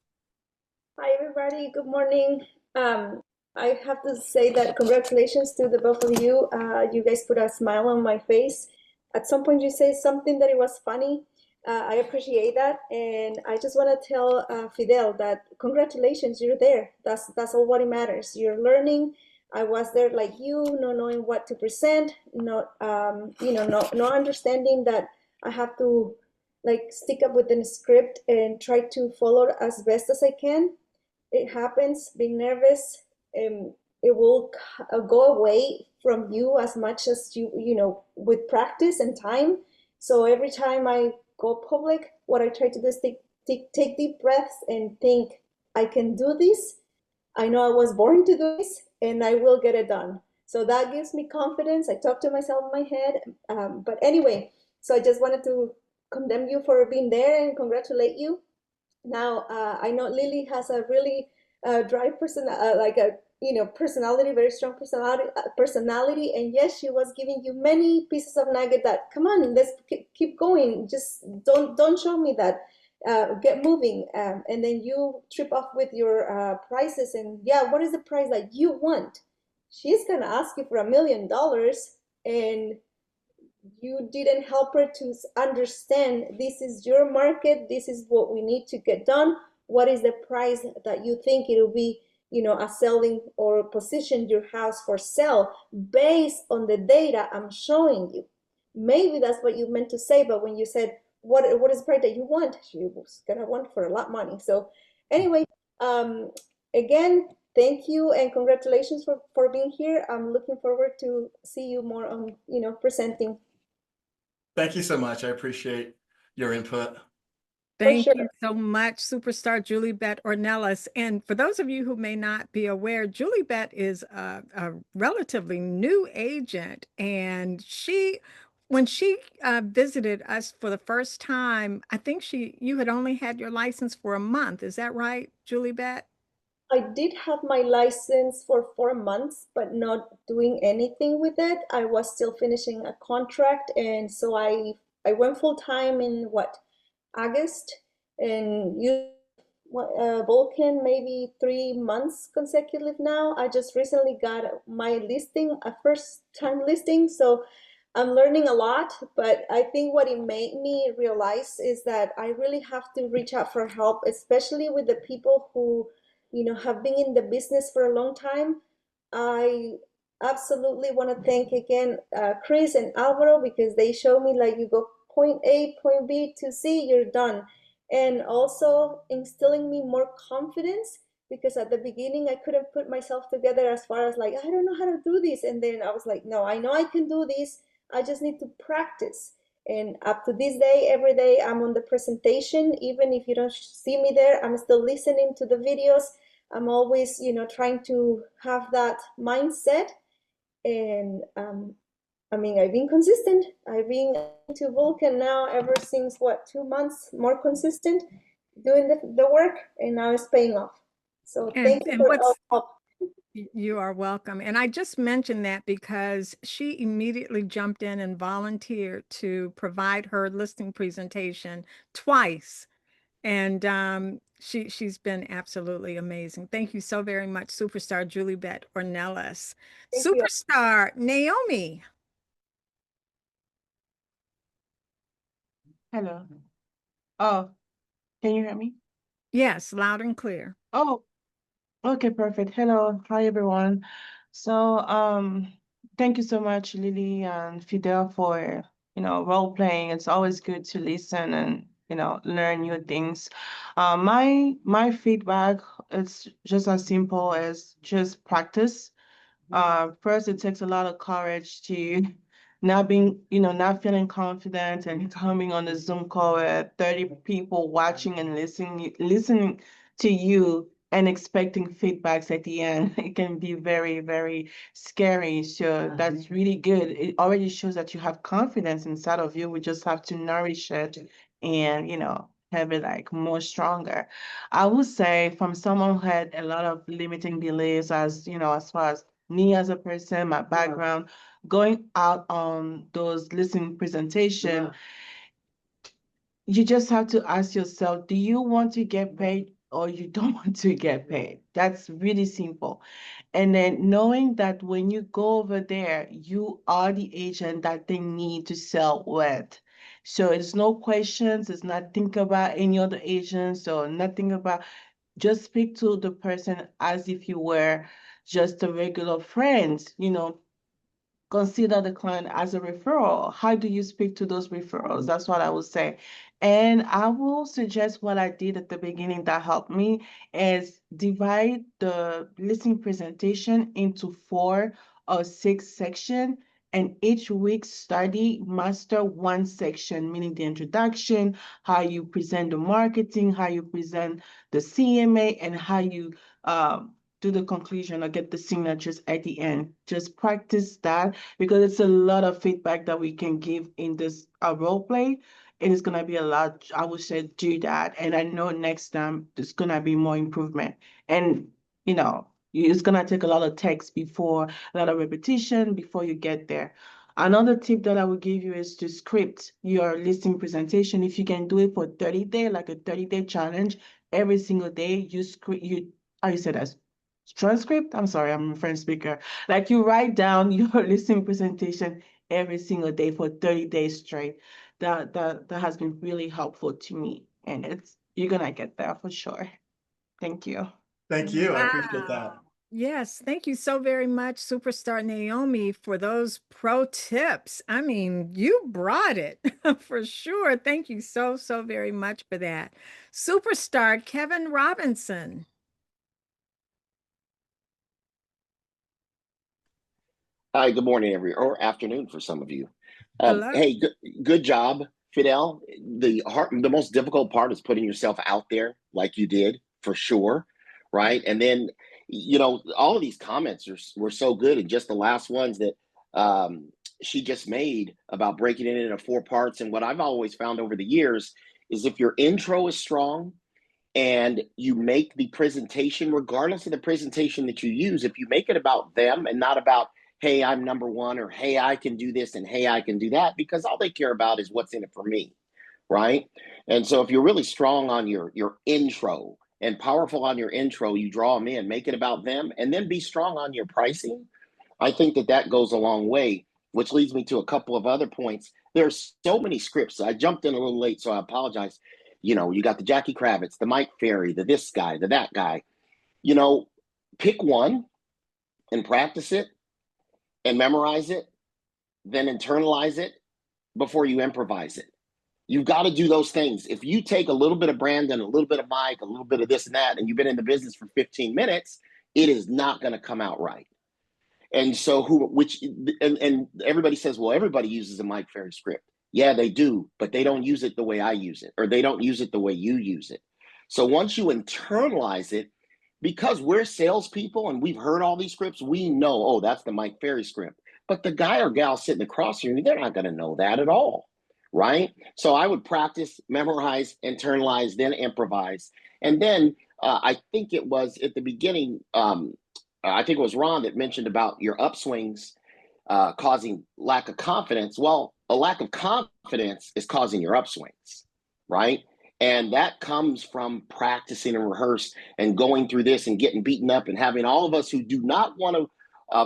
Hi, everybody. Good morning. I have to say that congratulations to the both of you. You guys put a smile on my face. At some point, you say something that it was funny. I appreciate that. And I just want to tell Fidel that congratulations, you're there. That's all what matters. You're learning. I was there like you, not knowing what to present, not not understanding that I have to like stick up with the script and try to follow as best as I can. it happens, being nervous, it will go away from you as much as with practice and time. So every time I go public, what I try to do is take deep breaths and think, I can do this. I know I was born to do this, and I will get it done. So that gives me confidence. I talk to myself in my head. But anyway, so I just wanted to condemn you for being there and congratulate you. Now, I know Lily has a really dry person, like a personality, very strong personality. And yes, she was giving you many pieces of nugget that, come on, let's keep going. Just don't show me that. Get moving. And then you trip off with your prices. And yeah, what is the price that you want? She's gonna ask you for $1 million, and you didn't help her to understand this is your market, this is what we need to get done, what is the price that you think it'll be, a selling or position your house for sale based on the data I'm showing you. Maybe that's what you meant to say, but when you said what is the price that you want, she was gonna want for a lot of money. So anyway, again, thank you and congratulations for being here. I'm looking forward to see you more on presenting. Thank you so much. I appreciate your input. Thank sure. you so much, superstar Julie Beth Ornelas. And for those of you who may not be aware, Julie Beth is a relatively new agent. And when she visited us for the first time, I think you had only had your license for a month. Is that right, Julie Beth? I did have my license for 4 months, but not doing anything with it. I was still finishing a contract, and so I went full time in August, and you Vulcan maybe 3 months consecutive now. I just recently got my listing, a first time listing, so I'm learning a lot. But I think what it made me realize is that I really have to reach out for help, especially with the people who have been in the business for a long time. I absolutely want to thank again Chris and Alvaro, because they show me like you go point A, point B to C, you're done. And also instilling me more confidence, because at the beginning I couldn't put myself together as far as like, I don't know how to do this. And then I was like, no, I know I can do this. I just need to practice. And up to this day, every day I'm on the presentation. Even if you don't see me there, I'm still listening to the videos. I'm always, trying to have that mindset. And I've been consistent. I've been to Vulcan now ever since 2 months, more consistent, doing the work, and now it's paying off. So thank you for all help. You are welcome. And I just mentioned that because she immediately jumped in and volunteered to provide her listing presentation twice. And she's been absolutely amazing. Thank you so very much, superstar Julie Beth Ornelas. Thank you. Superstar Naomi. Hello. Oh, can you hear me? Yes, loud and clear. Oh, okay, perfect. Hello. Hi, everyone. So, thank you so much, Lily and Fidel, for, role playing. It's always good to listen and, learn new things. My feedback is just as simple as just practice. First, it takes a lot of courage to not feeling confident and coming on a Zoom call with 30 people watching and listening to you and expecting feedbacks at the end. It can be very, very scary. So that's really good. It already shows that you have confidence inside of you. We just have to nourish it and, have it like more stronger. I would say from someone who had a lot of limiting beliefs as far as me as a person, my background, going out on those listening presentation, you just have to ask yourself, do you want to get paid or you don't want to get paid? That's really simple. And then knowing that when you go over there, you are the agent that they need to sell with. So it's no questions, it's not think about any other agents or nothing about, just speak to the person as if you were just a regular friend, consider the client as a referral. How do you speak to those referrals? That's what I would say. And I will suggest what I did at the beginning that helped me is divide the listing presentation into 4 or 6 sections, and each week study master one section, meaning the introduction, how you present the marketing, how you present the CMA, and how you do the conclusion or get the signatures at the end. Just practice that because it's a lot of feedback that we can give in this role play. And it's gonna be a lot. I would say do that, and I know next time there's gonna be more improvement. And it's gonna take a lot of text before, a lot of repetition before you get there. Another tip that I would give you is to script your listing presentation. If you can do it for 30 days, like a 30-day challenge, every single day, how you say that? Transcript? I'm sorry, I'm a French speaker. Like you write down your listing presentation every single day for 30 days straight. That has been really helpful to me, and you're gonna get there for sure. Thank you. Thank you. I appreciate that. Wow. Yes, thank you so very much, Superstar Naomi, for those pro tips. I mean, you brought it for sure. Thank you so, so very much for that. Superstar Kevin Robinson. Hi, good morning, or afternoon for some of you. Hello. Hey, good job, Fidel. The most difficult part is putting yourself out there like you did, for sure, right? And then, all of these comments were so good, and just the last ones that she just made about breaking it into 4 parts. And what I've always found over the years is if your intro is strong and you make the presentation, regardless of the presentation that you use, if you make it about them and not about, hey, I'm number one, or hey, I can do this, and hey, I can do that, because all they care about is what's in it for me, right? And so if you're really strong on your intro and powerful on your intro, you draw them in, make it about them, and then be strong on your pricing. I think that goes a long way, which leads me to a couple of other points. There's so many scripts. I jumped in a little late, so I apologize. You got the Jackie Kravitz, the Mike Ferry, the this guy, the that guy. Pick one and practice it and memorize it, then internalize it before you improvise it. You've got to do those things. If you take a little bit of Brandon, a little bit of Mike, a little bit of this and that, and you've been in the business for 15 minutes, it is not going to come out right. And so and everybody says, well, everybody uses a Mike Ferry script. Yeah, they do, but they don't use it the way I use it, or they don't use it the way you use it. So once you internalize it, because we're salespeople and we've heard all these scripts, we know, oh, that's the Mike Ferry script. But the guy or gal sitting across from you, they're not going to know that at all, right? So I would practice, memorize, internalize, then improvise. And then I think it was at the beginning, I think it was Ron that mentioned about your upswings causing lack of confidence. Well, a lack of confidence is causing your upswings, right? And that comes from practicing and rehearse and going through this and getting beaten up, and having all of us who do not want to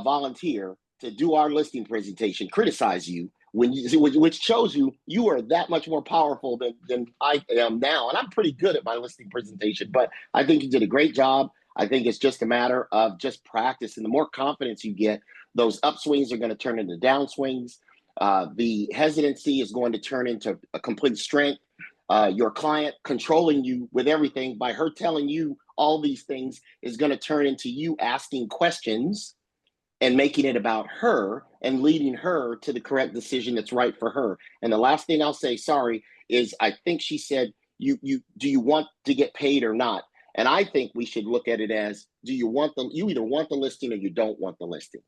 volunteer to do our listing presentation criticize you, which shows you are that much more powerful than I am now. And I'm pretty good at my listing presentation, but I think you did a great job. I think it's just a matter of just practice. And the more confidence you get, those upswings are going to turn into downswings. The hesitancy is going to turn into a complete strength. Your client controlling you with everything by her telling you all these things is going to turn into you asking questions and making it about her and leading her to the correct decision that's right for her. And the last thing I'll say, sorry, is I think she said, do you want to get paid or not? And I think we should look at it as, you either want the listing or you don't want the listing.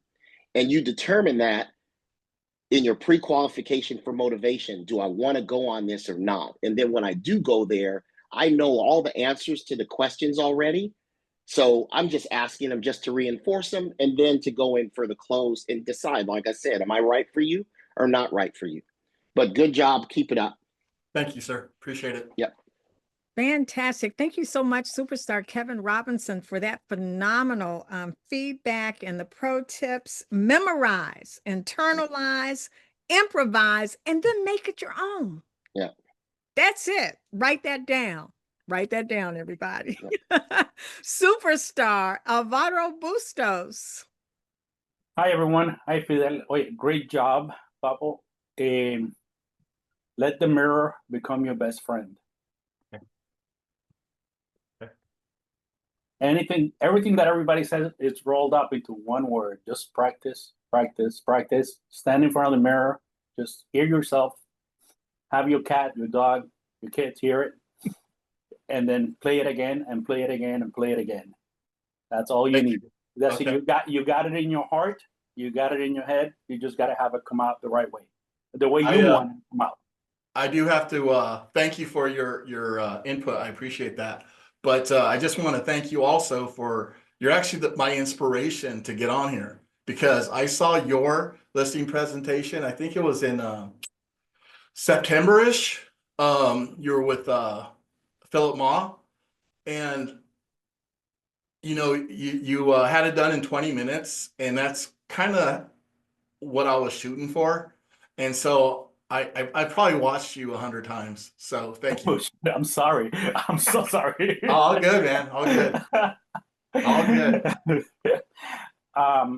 And you determine that in your pre-qualification for motivation. Do I want to go on this or not? And then when I do go there, I know all the answers to the questions already. So I'm just asking them just to reinforce them, and then to go in for the close and decide, like I said, am I right for you or not right for you? But good job. Keep it up. Thank you, sir. Appreciate it. Yep. Fantastic. Thank you so much, Superstar Kevin Robinson, for that phenomenal feedback and the pro tips. Memorize, internalize, improvise, and then make it your own. Yeah. That's it. Write that down. Write that down, everybody. Yeah. Superstar Alvaro Bustos. Hi, everyone. Hi, Fidel. Wait, great job, Papo. Let the mirror become your best friend. Everything that everybody says, it's rolled up into one word. Just practice, practice, practice. Stand in front of the mirror. Just hear yourself. Have your cat, your dog, your kids hear it. And then play it again and play it again and play it again. That's all you need. That's Okay. it. You got it in your heart. You got it in your head. You just got to have it come out the right way. The way you want it to come out. I do have to thank you for your input. I appreciate that. But I just want to thank you also for you're actually my inspiration to get on here because I saw your listing presentation. I think it was in September-ish. You were with Philip Ma, and you had it done in 20 minutes, and that's kind of what I was shooting for. And so I probably watched you 100 times. So thank you. I'm sorry. I'm so sorry. All good, man. All good. All good.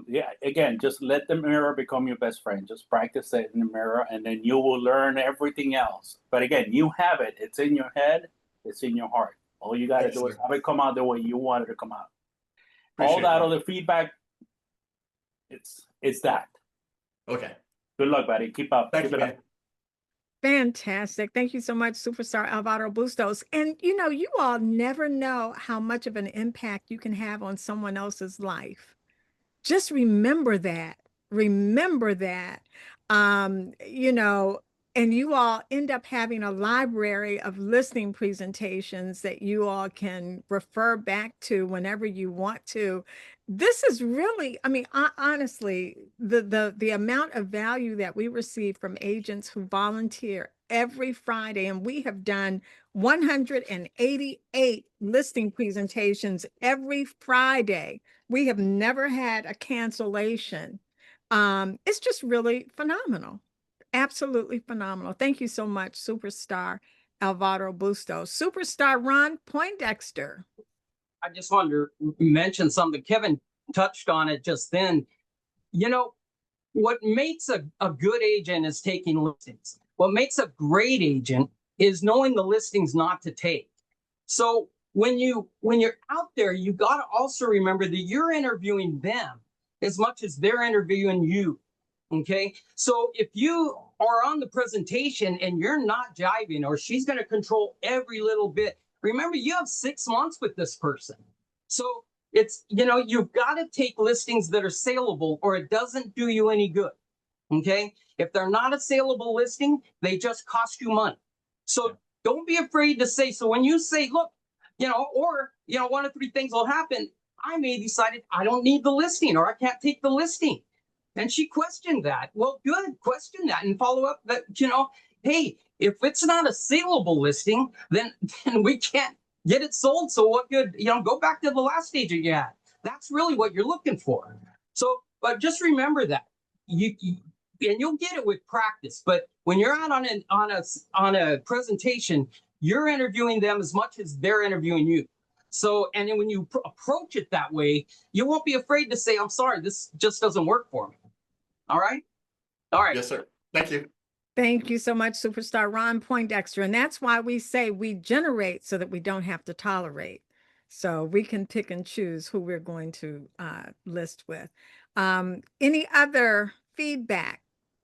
Yeah, again, just let the mirror become your best friend. Just practice it in the mirror, and then you will learn everything else. But again, you have it. It's in your head. It's in your heart. All you got to do is have it come out the way you want it to come out. All that other feedback, it's that. Okay. Good luck, buddy. Keep up. Thank you, man. Fantastic. Thank you so much, Superstar Alvaro Bustos. And you all never know how much of an impact you can have on someone else's life. Just remember that. Remember that. And you all end up having a library of listening presentations that you all can refer back to whenever you want to. This is really, honestly, the amount of value that we receive from agents who volunteer every Friday, and we have done 188 listing presentations every Friday. We have never had a cancellation. It's just really phenomenal. Absolutely phenomenal. Thank you so much, Superstar Alvaro Bustos. Superstar Ron Poindexter. I just wanted to mention something. Kevin touched on it just then. What makes a good agent is taking listings. What makes a great agent is knowing the listings not to take. So when you're out there, you got to also remember that you're interviewing them as much as they're interviewing you. Okay. So if you are on the presentation and you're not jiving, or she's going to control every little bit, remember you have 6 months with this person. So it's, you've got to take listings that are saleable, or it doesn't do you any good. Okay. If they're not a saleable listing, they just cost you money. So don't be afraid to say, so when you say, look, one of three things will happen. I may decide I don't need the listing, or I can't take the listing. And she questioned that. Well, good, question that and follow up that, hey, if it's not a saleable listing, then we can't get it sold. So what good, go back to the last agent you had. That's really what you're looking for. So, but just remember that and you'll get it with practice. But when you're out on a presentation, you're interviewing them as much as they're interviewing you. So, and then when you approach it that way, you won't be afraid to say, I'm sorry, this just doesn't work for me. All right. All right. Yes, sir. Thank you. Thank you so much, Superstar Ron Poindexter. And that's why we say we generate so that we don't have to tolerate. So we can pick and choose who we're going to list with. Any other feedback,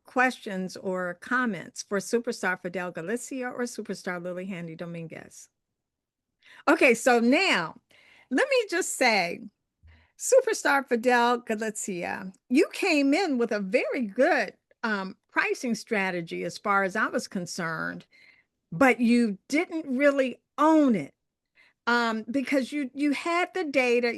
questions, or comments for Superstar Fidel Galicia or Superstar Lily Handy Dominguez? Okay, so now let me just say, Superstar Fidel Galicia, you came in with a very good pricing strategy as far as I was concerned, but you didn't really own it because you had the data,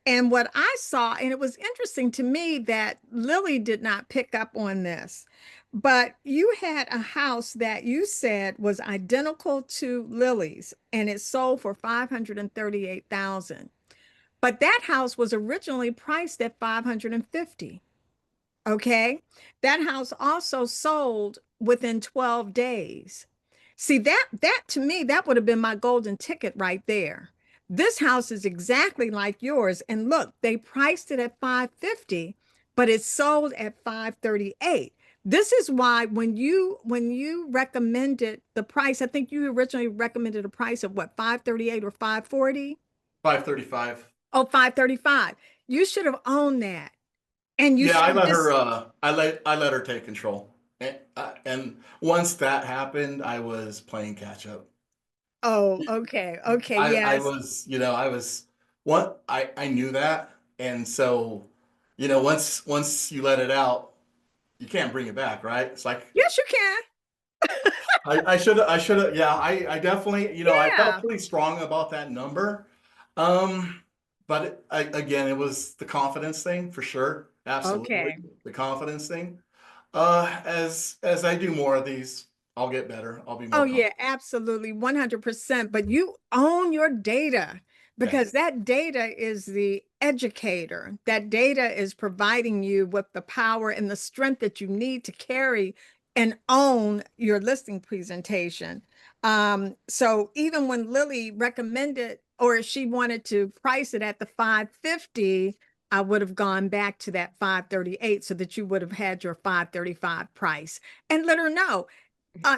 and what I saw, and it was interesting to me that Lily did not pick up on this, but you had a house that you said was identical to Lily's, and it sold for $538,000. But that house was originally priced at $550,000. Okay. That house also sold within 12 days. See, that to me, that would have been my golden ticket right there. This house is exactly like yours. And look, they priced it at $550,000, but it sold at $538,000. This is why when you recommended the price, I think you originally recommended a price of what, 538 or 540? 535. Oh, 535. You should have owned that. And you Yeah, I should have let just, her. I let her take control, and once that happened, I was playing catch up. oh, okay. Okay, I yes. was, I was what I knew that, and so, once you let it out, you can't bring it back, right? It's like Yes, you can. I should have, yeah, I definitely, I felt Yeah. pretty strong about that number. But again, it was the confidence thing for sure. Absolutely. Okay. The confidence thing. As I do more of these, I'll get better. I'll be Oh, more yeah, confident. absolutely. 100%. But you own your data Okay. because that data is the educator. That data is providing you with the power and the strength that you need to carry and own your listing presentation. So even when Lily recommended or she wanted to price it at the 550, I would have gone back to that 538 so that you would have had your 535 price and let her know. A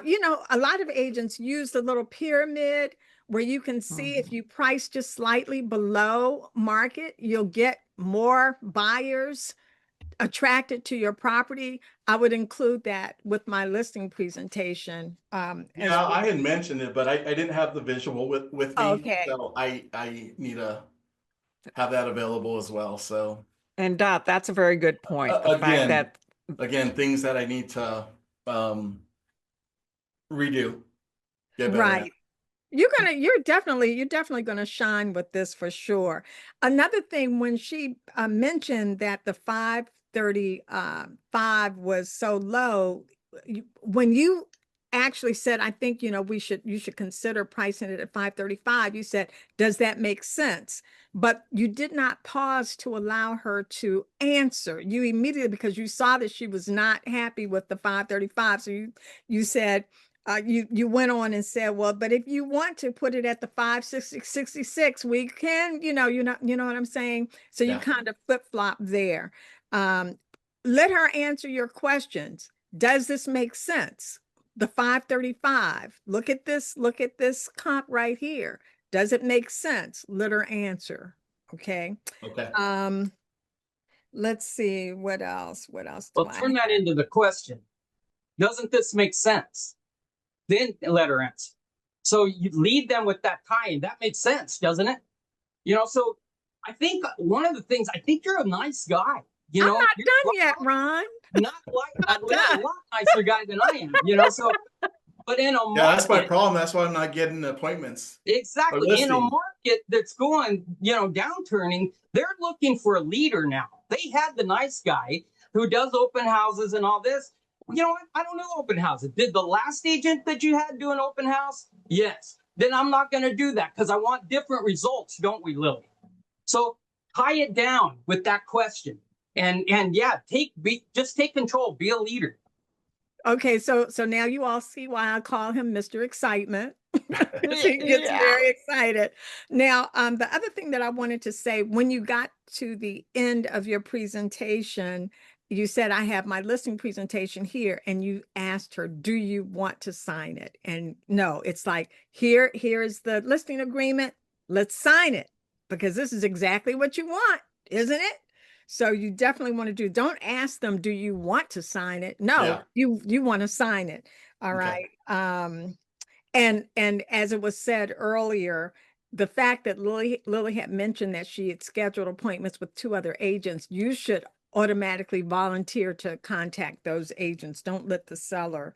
lot of agents use the little pyramid where you can see if you price just slightly below market, you'll get more buyers attracted to your property. I would include that with my listing presentation as Yeah, well. I had mentioned it, but I didn't have the visual with me, Okay. so I need to have that available as well. So And Dot, that's a very good point. The fact again, that things that I need to um, redo, get better at. Right. You're definitely gonna shine with this for sure. Another thing, when she mentioned that the 535 was so low, when you actually said, I think, you should consider pricing it at 535, you said, does that make sense? But you did not pause to allow her to answer. You immediately, because you saw that she was not happy with the 535. So you said, you went on and said, well, but if you want to put it at the 566, we can, you know what I'm saying? So you Yeah. kind of flip-flop there. Um, Let her answer your questions. Does this make sense? The 535, look at this comp right here. Does it make sense? Let her answer. Okay. Okay. Um, let's see what else. What else do Well, I turn that have? into the question. Doesn't this make sense? Then let her answer. So you lead them with that tie, and that makes sense, doesn't it? So I think one of the things, I think you're a nice guy. I'm not You're done yet, Ron. not like Not you're a done. lot nicer guy than I am. So, but in a Yeah, that's my market, problem. That's why I'm not getting appointments or exactly in a listing. market that's going, downturning, they're looking for a leader now. They had the nice guy who does open houses and all this. You know what? I don't do open houses. Did the last agent that you had do an open house? Yes. Then I'm not going to do that because I want different results, don't we, Lily? So tie it down with that question, and yeah, just take control, be a leader. Okay, so now you all see why I call him Mr. Excitement. He gets yeah. very excited. Now, the other thing that I wanted to say, when you got to the end of your presentation, you said, I have my listing presentation here, and you asked her, do you want to sign it? And no, it's like, here's the listing agreement. Let's sign it because this is exactly what you want, isn't it? So you definitely want to don't ask them, do you want to sign it? No, Yeah. you want to sign it. All Okay. right. And as it was said earlier, the fact that Lily had mentioned that she had scheduled appointments with 2 other agents, you should automatically volunteer to contact those agents. Don't let the seller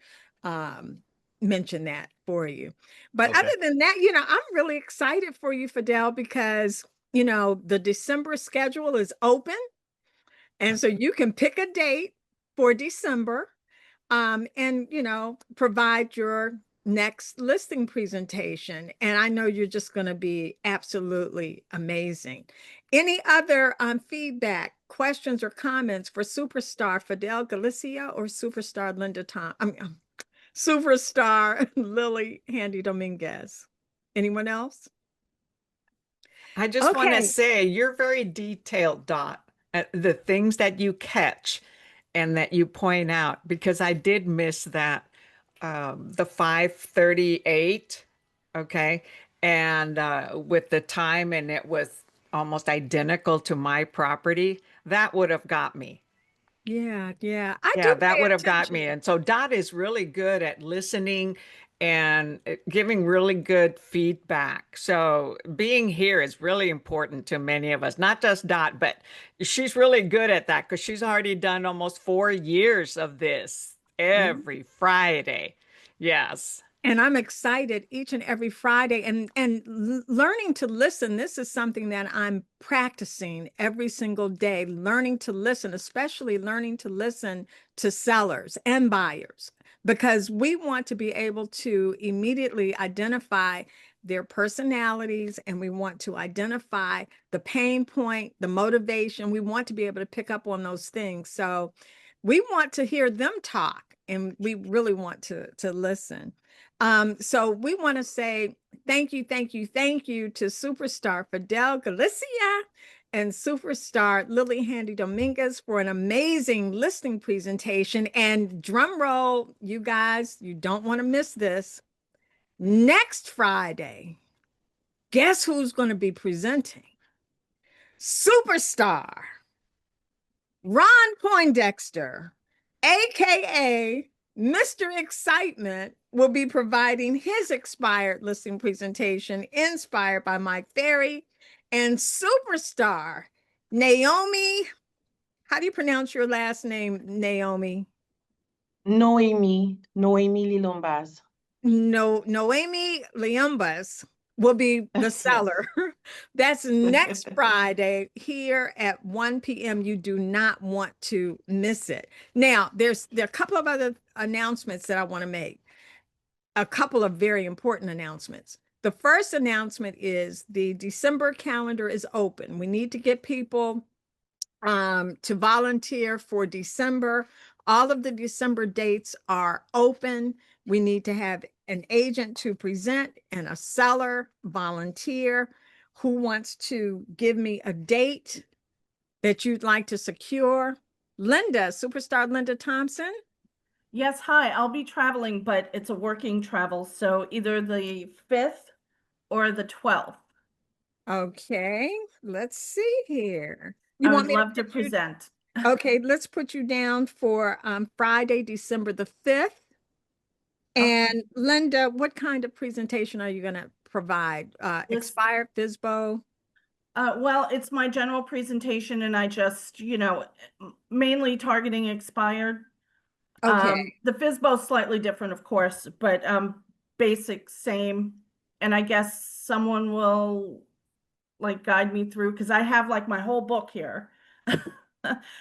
mention that for you. But Okay. other than that, I'm really excited for you, Fidel, because the December schedule is open. And so you can pick a date for December, and provide your next listing presentation. And I know you're just going to be absolutely amazing. Any other feedback, questions, or comments for superstar Fidel Galicia or superstar superstar Lily Handy Dominguez? Anyone else? I just want to Okay. say you're very detailed, Dot, at the things that you catch. and that you point out, because I did miss that, the 538, okay, and with the time, and it was almost identical to my property, that would have got me. Yeah, yeah. I Yeah, do that pay would have got me. attention. And so Dot is really good at listening and giving really good feedback. So being here is really important to many of us, not just Dot, but she's really good at that because she's already done almost 4 years of this Yeah. every Friday. Yes. And I'm excited each and every Friday and learning to listen. This is something that I'm practicing every single day, learning to listen, especially learning to listen to sellers and buyers, because we want to be able to immediately identify their personalities, and we want to identify the pain point, the motivation. We want to be able to pick up on those things. So we want to hear them talk, and we really want to listen. So we want to say thank you, thank you, thank you to superstar Fidel Galicia and superstar Lily Handy Dominguez for an amazing listing presentation. And drum roll, you guys, you don't want to miss this. Next Friday, guess who's going to be presenting? Superstar Ron Poindexter, aka Mr. Excitement, will be providing his expired listing presentation inspired by Mike Ferry, and superstar Naomi. How do you pronounce your last name, Naomi? Noemi Lilombas. No, Noemi Liumbas will be the seller. Yes. That's next Friday here at 1 p.m. You do not want to miss it. Now, there are a couple of other announcements that I want to make. A couple of very important announcements. The first announcement is the December calendar is open. We need to get people to volunteer for December. All of the December dates are open. We need to have an agent to present and a seller volunteer. Who wants to give me a date that you'd like to secure? Linda, superstar Linda Thompson. Yes, hi. I'll be traveling, but it's a working travel, so either the 5th or the 12th. Okay, let's see here. I want would me love to put you- present. Okay, let's put you down for Friday, December the 5th. And Linda, what kind of presentation are you going to provide? Expired FISBO? Well, it's my general presentation, and I just, mainly targeting expired. Okay. The FISBO is slightly different, of course, but basic same. And I guess someone will like guide me through, because I have like my whole book here.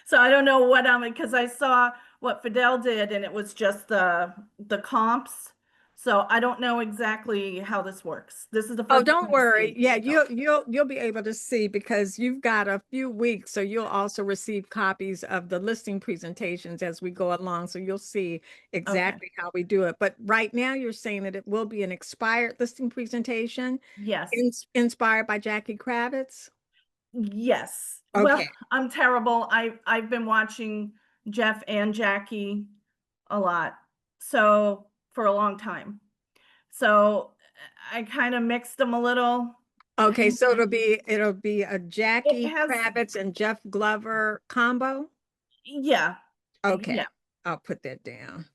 So I don't know what because I saw what Fidel did, and it was just the comps. So I don't know exactly how this works. This is the Oh, first don't time I worry. see. Yeah, you'll be able to see, because you've got a few weeks, so you'll also receive copies of the listing presentations as we go along. So you'll see exactly how we do it. But right now you're saying that it will be an expired listing presentation. Yes. Inspired by Jackie Kravitz. Yes. Okay. Well, I'm terrible. I've been watching Jeff and Jackie a lot, so for a long time. So I kind of mixed them a little. Okay, so it'll be a Jackie has- Kravitz and Jeff Glover combo. Yeah. Okay, Yeah. I'll put that down.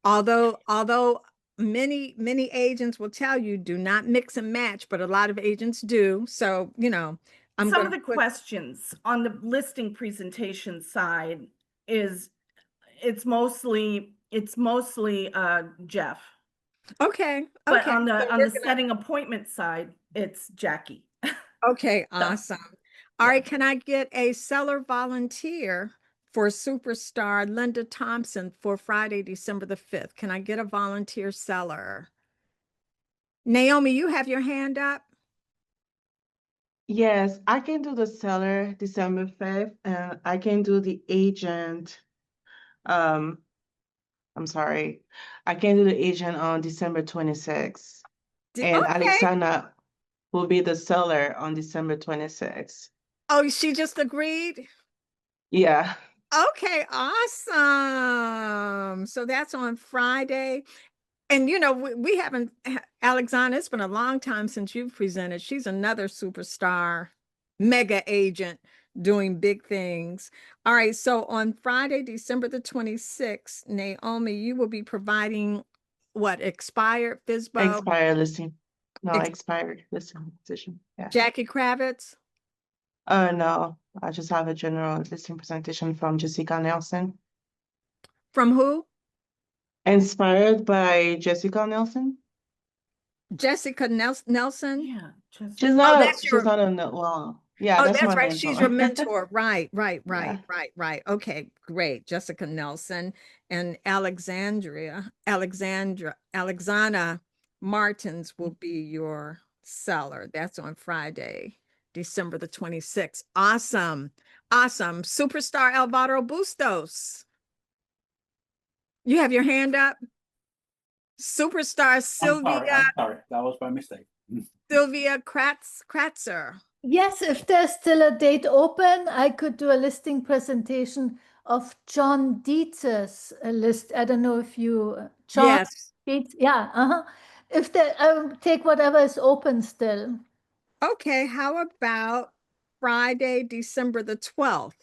Although many agents will tell you do not mix and match, but a lot of agents do. So, I'm Some going of the to put questions on the listing presentation side is it's mostly Jeff. Okay. But Okay. on the So we're gonna- setting appointment side, it's Jackie. Okay, awesome. All right, can I get a seller volunteer for superstar Linda Thompson for Friday, December the 5th? Can I get a volunteer seller? Naomi, you have your hand up? Yes, I can do the seller December 5th, and I can do the agent. I'm sorry. I can do the agent on December 26th. And Okay. Alexandra will be the seller on December 26th. Oh, she just agreed? Yeah. Okay, awesome. So that's on Friday. And you know, we haven't, Alexandra, it's been a long time since you've presented. She's another superstar, mega agent doing big things. All right, so on Friday, December the 26th, Naomi, you will be providing what, expired FISBO? Expired listing. No, Ex- expired listing position. Yeah. Jackie Kravitz? No, I just have a general listing presentation from Jessica Nelson. From who? Inspired by Jessica Nelson. Jessica Nelson? Yeah, just She's Oh, not. that's She's your, not on the well. Yeah, oh, that's my that's right. She's your mentor. mentor. Right. Yeah. Okay, great. Jessica Nelson and Alexandra Martins will be your seller. That's on Friday, December the 26th. Awesome. Awesome. Superstar Alvaro Bustos. You have your hand up? Superstar I'm sorry. That was my mistake. Sylvia Kratzer. Yes, if there's still a date open, I could do a listing presentation of John Dietz's list. I don't know if you, John Yes. Dietz, yeah, If there, take whatever is open still. Okay, how about Friday, December the 12th?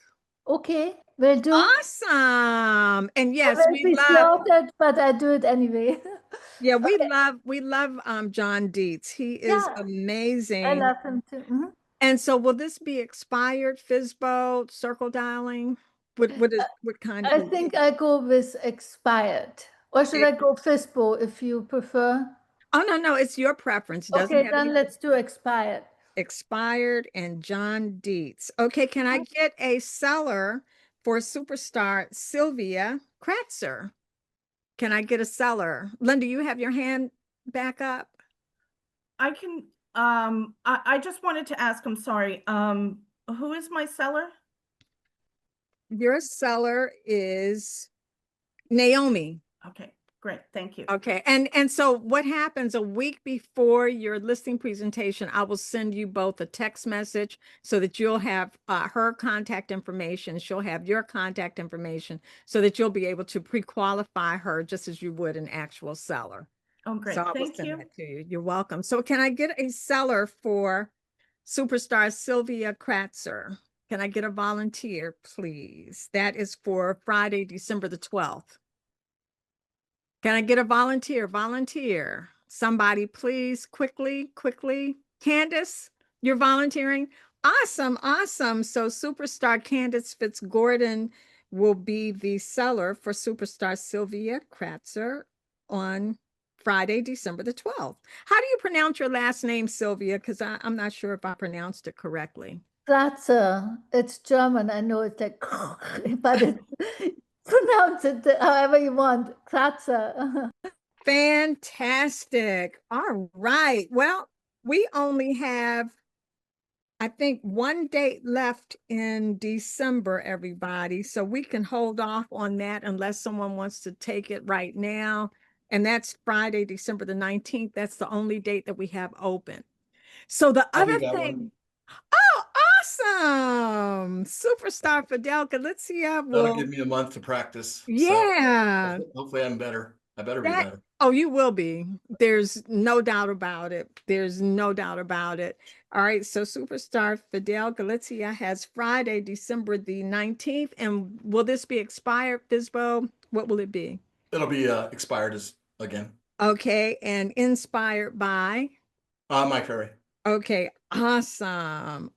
Okay, will do. Awesome. And I yes, will we be love, slaughtered, but I do it anyway. yeah, Okay. we love John Dietz. He is Yeah, I amazing. love him too. Mhm. And so will this be expired, FISBO, circle dialing? What kind I of think I go with expired. Or should I go FISBO if you prefer? Oh, no, it's your preference. It doesn't Okay, have to then be let's do expired. expired and John Dietz. Okay, can I get a seller for superstar Sylvia Kratzer? Can I get a seller? Linda, you have your hand back up? I can, I just wanted to ask, I'm sorry, who is my seller? Your seller is Naomi. Okay, great, thank you. Okay, and so what happens a week before your listing presentation, I will send you both a text message so that you'll have her contact information. She'll have your contact information so that you'll be able to pre-qualify her just as you would an actual seller. Oh, great, So I will thank send you. that to you. You're welcome. So can I get a seller for superstar Sylvia Kratzer? Can I get a volunteer, please? That is for Friday, December the 12th. Can I get a volunteer? Volunteer. Somebody, please, quickly. Candace, you're volunteering? Awesome. So superstar Candace Fitzgordon will be the seller for superstar Sylvia Kratzer on Friday, December the 12th. How do you pronounce your last name, Sylvia? Because I'm not sure if I pronounced it correctly. Kratzer. It's German. I know it's like, but it's pronounce it however you want. Kratzer. Fantastic. All right. Well, we only have, I think, one date left in December, everybody. So we can hold off on that unless someone wants to take it right now. And that's Friday, December the 19th. That's the only date that we have open. So the I'll do other that thing, one. oh, awesome. Superstar Fidelka. Let's see. That'll give me a month to practice. Yeah. So hopefully I'm better. I better be That- better. Oh, you will be. There's no doubt about it. All right. So superstar Fidel Galizia has Friday, December the 19th. And will this be expired, FISBO? What will it be? It'll be expired again. Okay. And inspired by? Mike Ferry. Okay. Awesome.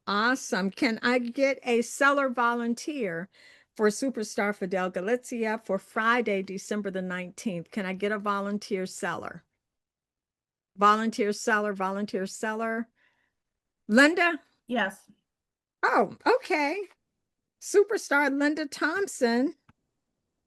Can I get a seller volunteer for superstar Fidel Galizia for Friday, December the 19th? Can I get a volunteer seller? Volunteer seller. Linda? Yes. Oh, okay. Superstar Linda Thompson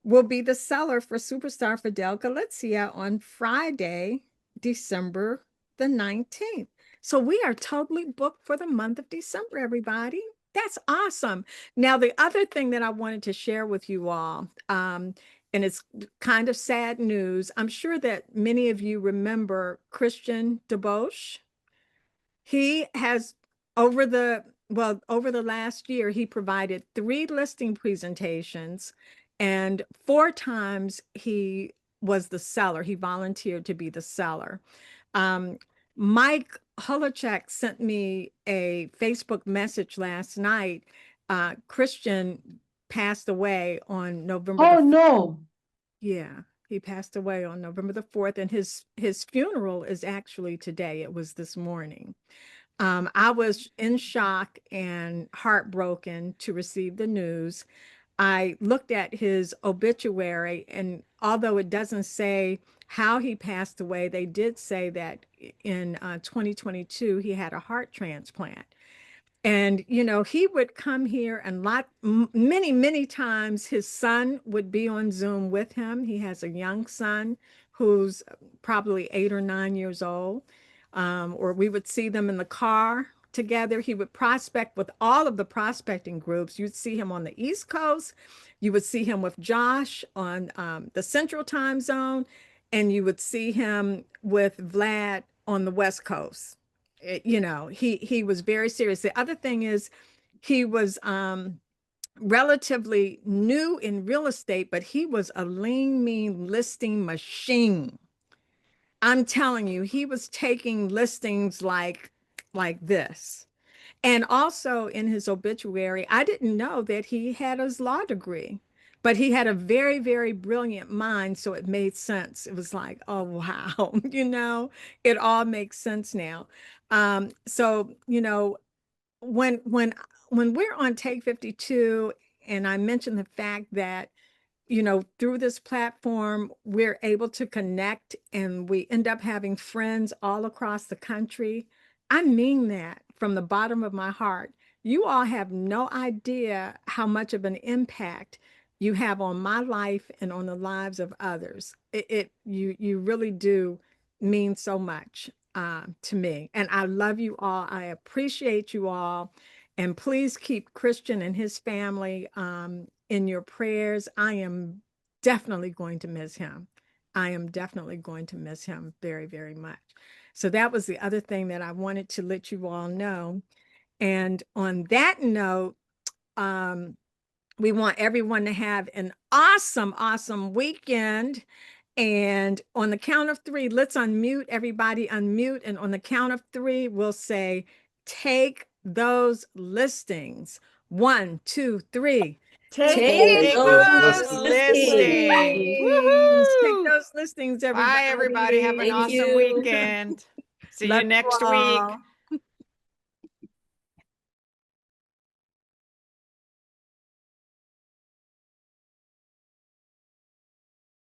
will be the seller for superstar Fidel Galizia on Friday, December the 19th. So we are totally booked for the month of December, everybody. That's awesome. Now, the other thing that I wanted to share with you all, and it's kind of sad news. I'm sure that many of you remember Christian DeBosch. He has, over the well, over the last year, he provided 3 listing presentations, and 4 times he was the seller. He volunteered to be the seller. Mike Holachek sent me a Facebook message last night. Christian passed away on November Oh the no. yeah, he passed away on November the 4th, and his funeral is actually today. It was this morning. I was in shock and heartbroken to receive the news. I looked at his obituary, and although it doesn't say how he passed away, they did say that in 2022 he had a heart transplant. And, you know, he would come here and many, many times his son would be on Zoom with him. He has a young son who's probably 8 or 9 years old. Or we would see them in the car together. He would prospect with all of the prospecting groups. You'd see him on the East Coast. You would see him with Josh on the Central Time Zone. And you would see him with Vlad on the West Coast. You know, he was very serious. The other thing is he was relatively new in real estate, but he was a lean, mean listing machine. I'm telling you, he was taking listings like this. And also in his obituary, I didn't know that he had his law degree, but he had a very, very brilliant mind. So it made sense. It was like, oh, wow, you know, it all makes sense now. So, you know, when we're on Take 52, and I mentioned the fact that, you know, through this platform, we're able to connect and we end up having friends all across the country. I mean that from the bottom of my heart. You all have no idea how much of an impact you have on my life and on the lives of others. You really do mean so much to me. And I love you all. I appreciate you all. And please keep Christian and his family in your prayers. I am definitely going to miss him. I am definitely going to miss him very, very much. So that was the other thing that I wanted to let you all know. And on that note, we want everyone to have an awesome, awesome weekend. And on the count of 3, let's unmute, everybody unmute. And on the count of 3, we'll say, take those listings. 1, 2, 3. Take those those listings. Take Woohoo! those listings, everybody. Bye, everybody. Have an Thank awesome you. weekend. See Love you next week. all.